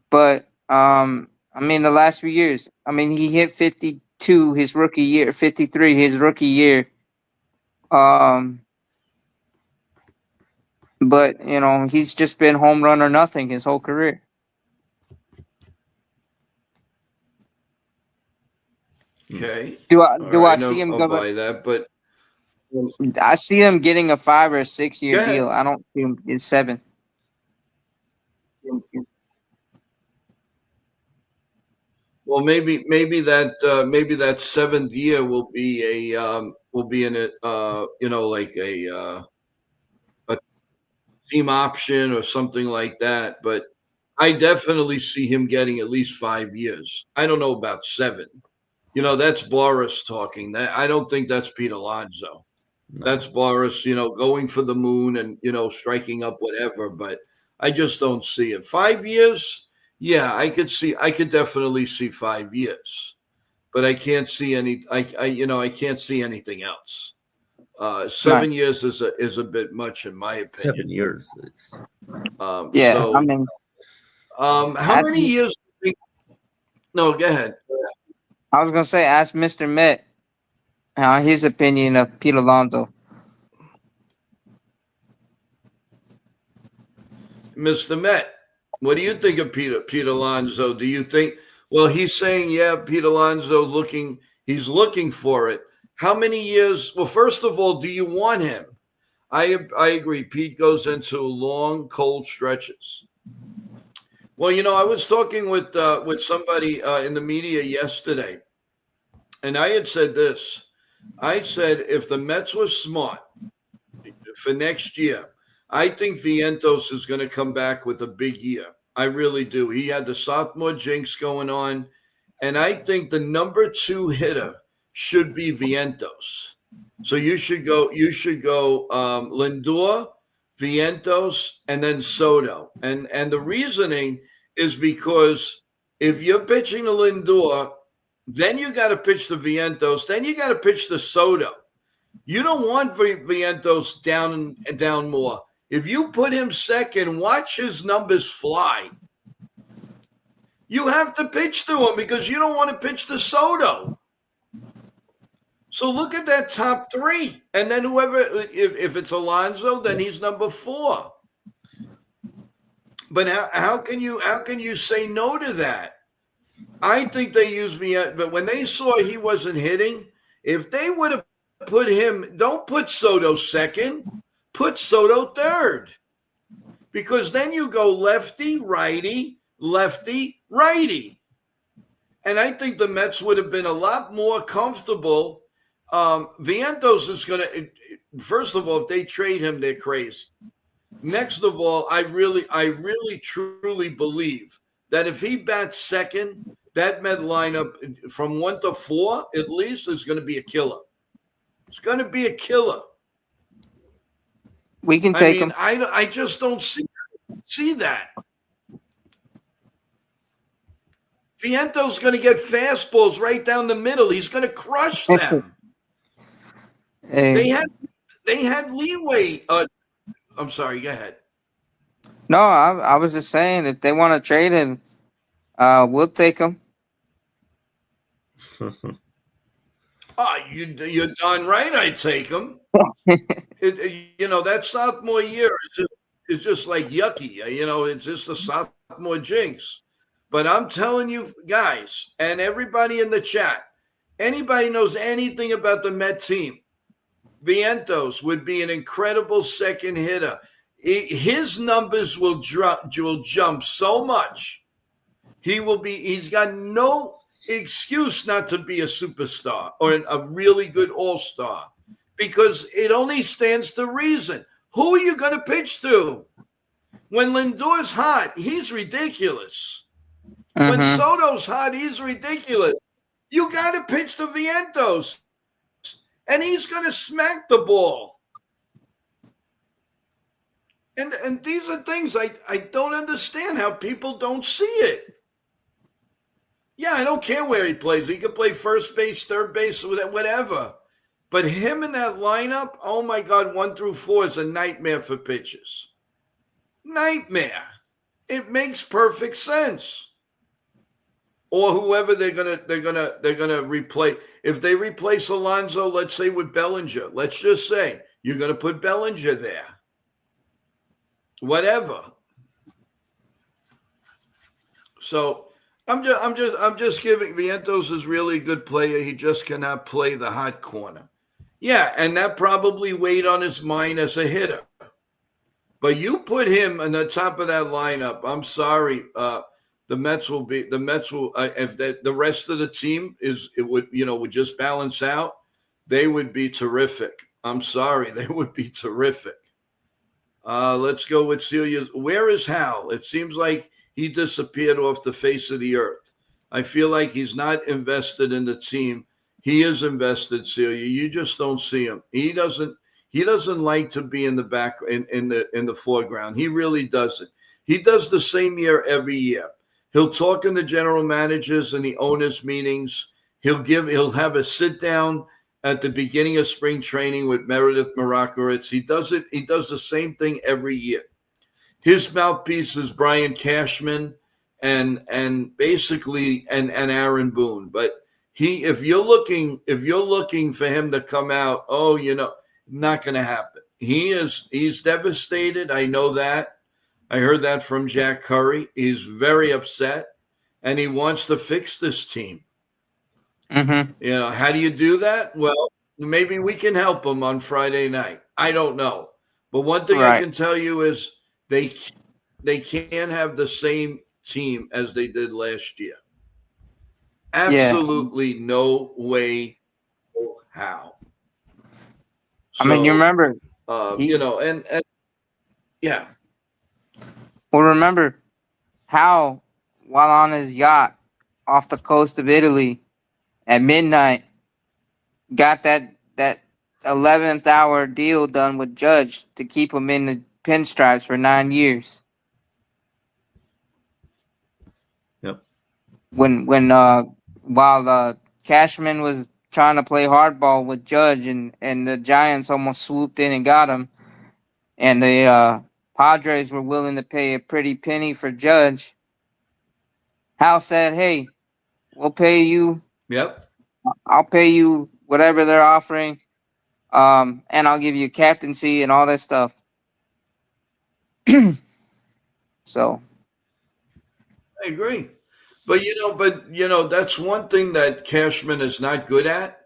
but the last few years, he hit 52 his rookie year, 53 his rookie year. But he's just been home run or nothing his whole career. Okay. Do I see him go by that? But I see him getting a 5 or 6 year deal. I don't see him get 7. Well, maybe that 7th year will be in it. Like a team option or something like that. But I definitely see him getting at least 5 years. I don't know about 7. That's Boris talking. I don't think that's Pete Alonso. No. That's Boris, going for the moon and, striking up whatever. But I just don't see it. 5 years, yeah, I could definitely see 5 years. But I can't see I can't see anything else. 7 years is a bit much in my opinion. 7 years. Yeah, so, how many years? No, go ahead. I was gonna say, ask Mr. Met his opinion of Pete Alonso. Mr. Met, what do you think of Pete Alonso? Do you think? Well, he's saying, yeah, Pete Alonso he's looking for it. How many years? Well, first of all, do you want him? I agree. Pete goes into long, cold stretches. Well, I was talking with somebody in the media yesterday, and I had said this. I said if the Mets were smart for next year, I think Vientos is going to come back with a big year. I really do. He had the sophomore jinx going on, and I think the number 2 hitter should be Vientos. So you should go Lindor, Vientos, and then Soto. And the reasoning is because if you're pitching to Lindor, then you got to pitch to Vientos, then you got to pitch to Soto. You don't want Vientos down more. If you put him second, watch his numbers fly. You have to pitch to him because you don't want to pitch to Soto. So look at that top 3. And then whoever, if it's Alonso, then he's number 4. But how can you say no to that? I think they used me, but when they saw he wasn't hitting, if they would have put him, don't put Soto second, put Soto third. Because then you go lefty, righty, and I think the Mets would have been a lot more comfortable. Vientos is going to, first of all, if they trade him, they're crazy. Next of all, I really truly believe that if he bats second, that Met lineup from 1 to 4 at least is going to be a killer. It's going to be a killer. We can take him. I just don't see that. Viento's going to get fastballs right down the middle. He's going to crush them. They had leeway. I'm sorry. Go ahead. No, I was just saying if they want to trade him, we'll take him. You're darn right. I'd take him. That sophomore year is just like yucky. It's just a sophomore jinx. But I'm telling you guys and everybody in the chat, anybody knows anything about the Met team, Vientos would be an incredible second hitter. His numbers will jump so much. He's got no excuse not to be a superstar or a really good all-star because it only stands to reason. Who are you going to pitch to? When Lindor's hot, he's ridiculous. When Soto's hot, he's ridiculous. You got to pitch to Vientos, and he's going to smack the ball. And these are things I don't understand how people don't see it. Yeah, I don't care where he plays. He could play first base, third base, whatever. But him in that lineup, oh my God, 1 through 4 is a nightmare for pitchers. Nightmare. It makes perfect sense. Or whoever they're gonna replace. If they replace Alonso, let's say with Bellinger, let's just say you're gonna put Bellinger there. Whatever. So I'm just giving Vientos is really a good player. He just cannot play the hot corner. Yeah, and that probably weighed on his mind as a hitter. But you put him on the top of that lineup. I'm sorry. The Mets will if the rest of the team would just balance out, they would be terrific. I'm sorry, they would be terrific. Let's go with Celia. Where is Hal? It seems like he disappeared off the face of the earth. I feel like he's not invested in the team. He is invested, Celia. You just don't see him. He doesn't like to be in the back in the foreground. He really doesn't. He does the same year every year. He'll talk in the general managers and the owners meetings. He'll have a sit down at the beginning of spring training with Meredith Marakovitz. He does the same thing every year. His mouthpiece is Brian Cashman and basically Aaron Boone. But if you're looking for him to come out, not going to happen. He's devastated. I know that. I heard that from Jack Curry. He's very upset, and he wants to fix this team. How do you do that? Well, maybe we can help him on Friday night. I don't know. But one thing I can tell you is they can't have the same team as they did last year. Absolutely no way or how. So, you remember. Yeah. Well, remember how, while on his yacht off the coast of Italy at midnight, got that 11th hour deal done with Judge to keep him in the pinstripes for 9 years. Yep. While Cashman was trying to play hardball with Judge and the Giants almost swooped in and got him, and the Padres were willing to pay a pretty penny for Judge, Hal said, "Hey, we'll pay you. Yep. I'll pay you whatever they're offering, and I'll give you captaincy and all that stuff." So, I agree, but that's one thing that Cashman is not good at,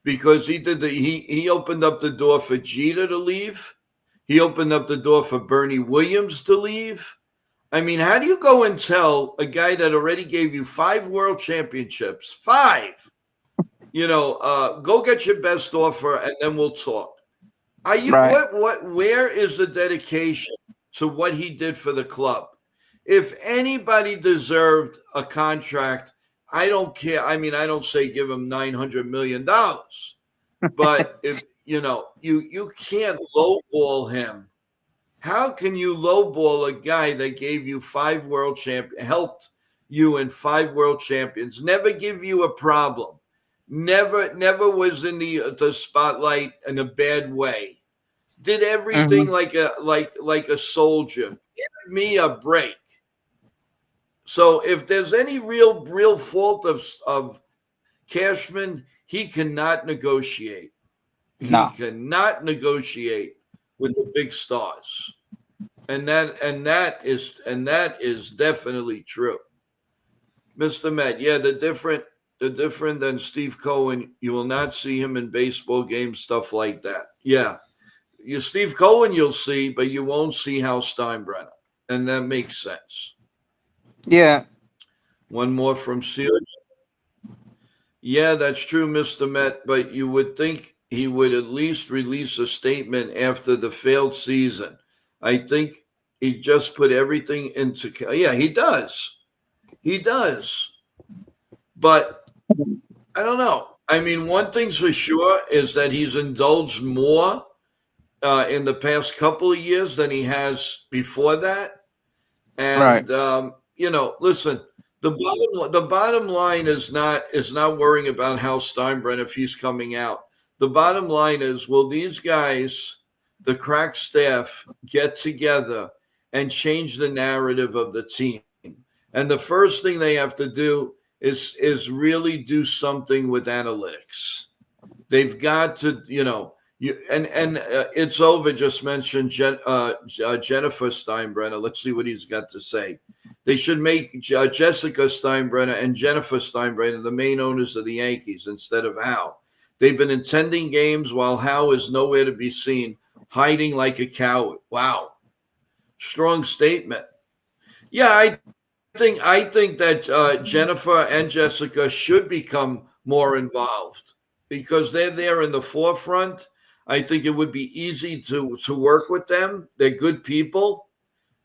because he opened up the door for Jeter to leave. He opened up the door for Bernie Williams to leave. I mean, how do you go and tell a guy that already gave you 5 world championships, 5, go get your best offer and then we'll talk. Are you Right. where is the dedication to what he did for the club? If anybody deserved a contract, I don't care. I mean, I don't say give him $900 million, but if you can't lowball him. How can you lowball a guy that gave you 5 world champions, helped you in 5 world champions, never give you a problem, never was in the spotlight in a bad way, did everything like a soldier? Give me a break. So if there's any real fault of Cashman, he cannot negotiate. No. He cannot negotiate with the big stars, and that is definitely true, Mr. Met. Yeah, the different than Steve Cohen. You will not see him in baseball games, stuff like that. Yeah, Steve Cohen you'll see, but you won't see Hal Steinbrenner, and that makes sense. Yeah. One more from Sears. Yeah, that's true, Mr. Met, but you would think he would at least release a statement after the failed season. I think he just put everything into. Yeah, he does. He does. But I don't know. I mean, one thing's for sure is that he's indulged more in the past couple of years than he has before that. And listen, the bottom line is not worrying about Hal Steinbrenner if he's coming out. The bottom line is, will these guys, the crack staff, get together and change the narrative of the team? And the first thing they have to do is really do something with analytics. They've got to, it's over. Just mentioned Jennifer Steinbrenner. Let's see what he's got to say. They should make Jessica Steinbrenner and Jennifer Steinbrenner the main owners of the Yankees instead of Hal. They've been attending games while Hal is nowhere to be seen, hiding like a coward. Wow. Strong statement. Yeah, I think that Jennifer and Jessica should become more involved because they're there in the forefront. I think it would be easy to work with them. They're good people.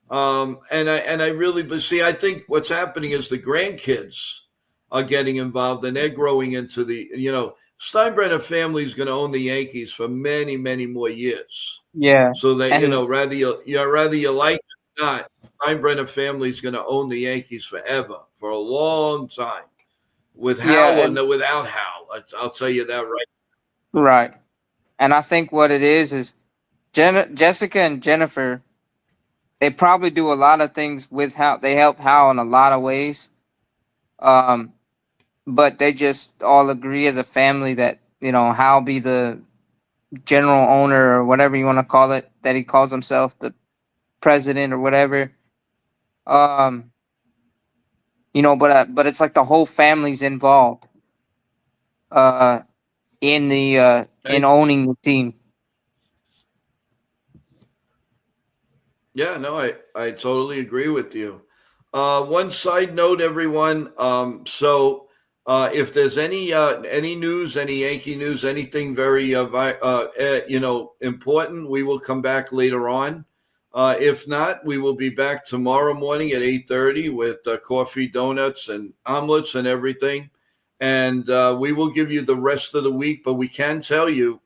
And I really see, I think what's happening is the grandkids are getting involved and they're growing into Steinbrenner family is going to own the Yankees for many, many more years. Yeah. So they, rather you like it or not, Steinbrenner family is going to own the Yankees forever, for a long time. With Hal or without Hal, I'll tell you that right. Right. And I think what it is Jessica and Jennifer, they probably do a lot of things with Hal. They help Hal in a lot of ways. But they just all agree as a family that, Hal be the general owner or whatever you want to call it, that he calls himself the president or whatever. But it's like the whole family's involved in owning the team. Yeah, no, I totally agree with you. One side note, everyone. So if there's any news, any Yankee news, anything very important, we will come back later on. If not, we will be back tomorrow morning at 8:30 with coffee, donuts, and omelets and everything. And we will give you the rest of the week. But we can tell you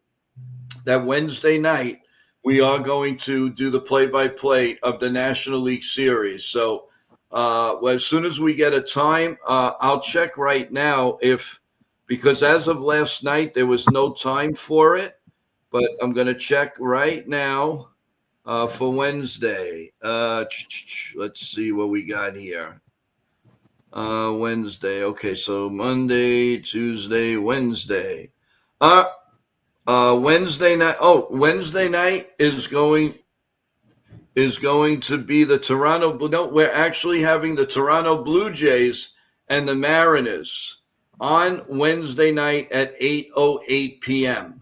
that Wednesday night we are going to do the play-by-play of the National League Series. So as soon as we get a time, I'll check right now because as of last night, there was no time for it. But I'm going to check right now for Wednesday. Let's see what we got here. Wednesday. Okay, so Monday, Tuesday, Wednesday. Wednesday night. Oh, Wednesday night is going to be the Toronto. No, we're actually having the Toronto Blue Jays and the Mariners. on Wednesday night at 8:08 p.m.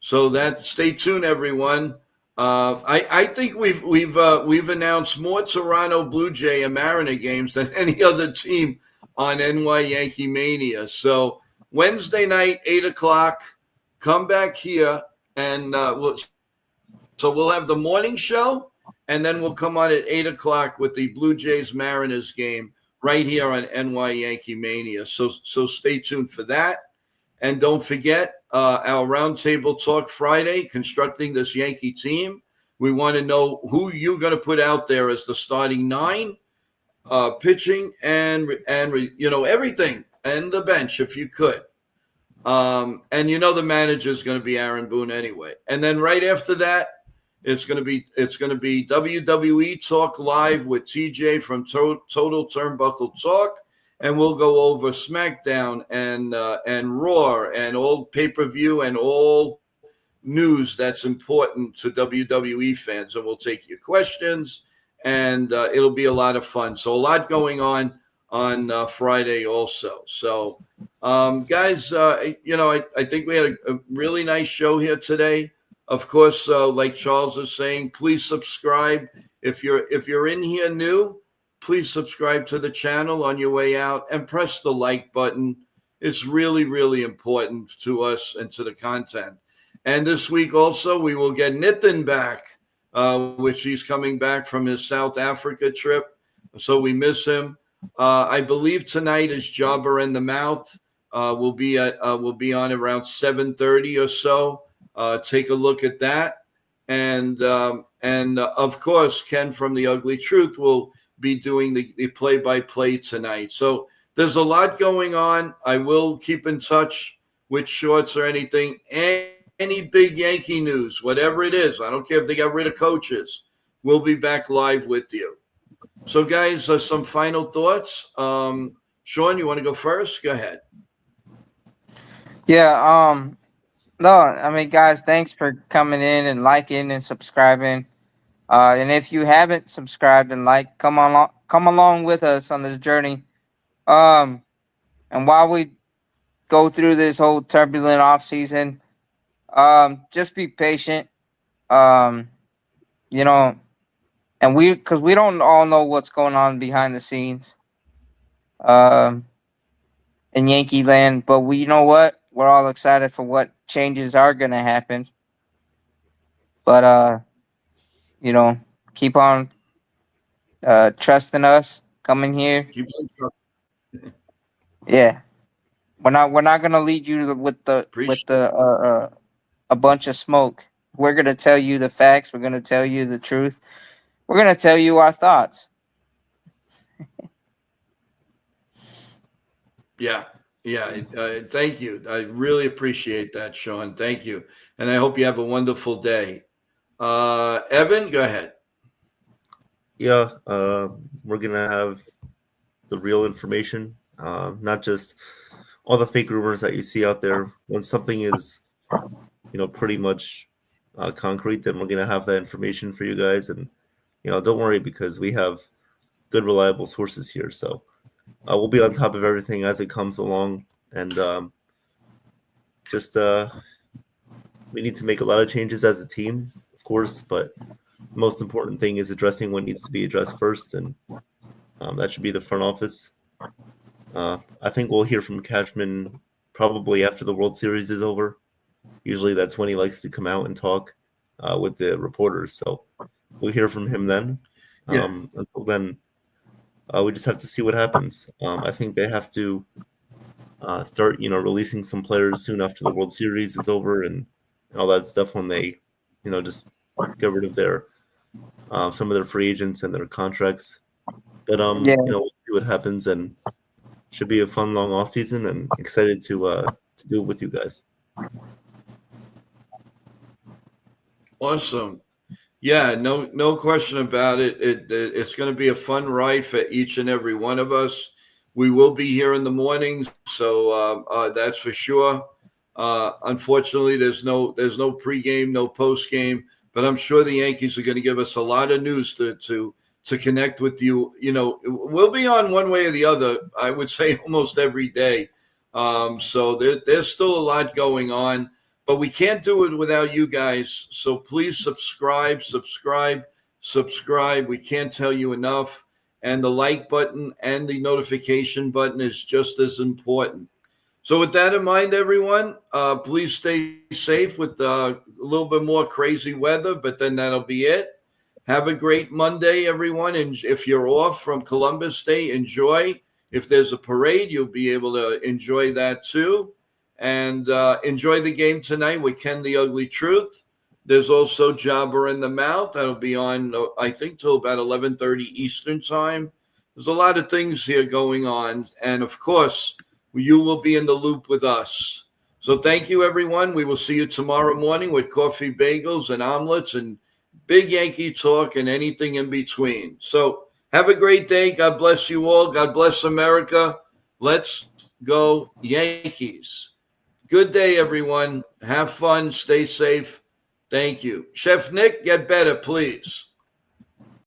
So that stay tuned, everyone. I think we've announced more Toronto Blue Jay and Mariner games than any other team on NY Yankee Mania. So Wednesday night, 8 o'clock, come back here and we'll have the morning show, and then we'll come on at 8 o'clock with the Blue Jays Mariners game right here on NY Yankee Mania. So stay tuned for that. And don't forget our Roundtable Talk Friday, constructing this Yankee team. We want to know who you're going to put out there as the starting nine, pitching, and everything, and the bench if you could. And the manager is going to be Aaron Boone anyway. And then right after that, it's going to be WWE Talk Live with TJ from Total Turnbuckle Talk. And we'll go over SmackDown and Raw and all pay-per-view and all news that's important to WWE fans. And we'll take your questions, and it'll be a lot of fun. So a lot going on Friday also. So, guys, I think we had a really nice show here today. Of course, like Charles is saying, please subscribe. If you're in here new, please subscribe to the channel on your way out and press the like button. It's really, really important to us and to the content. And this week also, we will get Nitin back, which he's coming back from his South Africa trip. So we miss him. I believe tonight is Jobber in the Mouth. We'll be on around 7:30 or so. Take a look at that. And of course, Ken from The Ugly Truth will be doing the play-by-play tonight. So there's a lot going on. I will keep in touch with shorts or anything. Any big Yankee news, whatever it is, I don't care if they got rid of coaches, we'll be back live with you. So, guys, some final thoughts. Sean, you want to go first? Go ahead. Yeah. No, I mean, guys, thanks for coming in and liking and subscribing. And if you haven't subscribed and liked, come along with us on this journey. And while we go through this whole turbulent off season, just be patient. And because we don't all know what's going on behind the scenes, in Yankee land, but you know what? We're all excited for what changes are going to happen. But keep on trusting us. Coming here. Keep on trucking. Yeah, we're not gonna lead you with a bunch of smoke. We're gonna tell you the facts. We're gonna tell you the truth. We're gonna tell you our thoughts. Yeah. Thank you. I really appreciate that, Sean. Thank you, and I hope you have a wonderful day. Evan, go ahead. Yeah, we're gonna have the real information, not just all the fake rumors that you see out there. When something is, pretty much concrete, then we're gonna have that information for you guys. And don't worry, because we have good, reliable sources here. So we'll be on top of everything as it comes along, and we need to make a lot of changes as a team, of course, but the most important thing is addressing what needs to be addressed first, and that should be the front office. I think we'll hear from Cashman probably after the World Series is over. Usually that's when he likes to come out and talk with the reporters. So we'll hear from him then. Until then, we just have to see what happens. I think they have to start, releasing some players soon after the World Series is over and all that stuff, when they, just get rid of their some of their free agents and their contracts. But we'll see what happens, and should be a fun long off season, and excited to do it with you guys. Awesome. Yeah, no question about it. It's going to be a fun ride for each and every one of us. We will be here in the mornings, so that's for sure. Unfortunately, there's no pregame, no postgame, but I'm sure the Yankees are going to give us a lot of news to connect with you. We'll be on one way or the other, I would say almost every day. So there's still a lot going on, but we can't do it without you guys. So please subscribe. We can't tell you enough. And the like button and the notification button is just as important. So with that in mind, everyone, please stay safe with a little bit more crazy weather, but then that'll be it. Have a great Monday, everyone. And if you're off from Columbus Day, enjoy. If there's a parade, you'll be able to enjoy that too. And enjoy the game tonight with Ken the Ugly Truth. There's also Jobber in the Mouth. That'll be on, I think, till about 11:30 Eastern time. There's a lot of things here going on. And, of course, you will be in the loop with us. So thank you, everyone. We will see you tomorrow morning with coffee, bagels, and omelets and big Yankee talk and anything in between. So have a great day. God bless you all. God bless America. Let's go Yankees. Good day, everyone. Have fun. Stay safe. Thank you. Chef Nick, get better, please.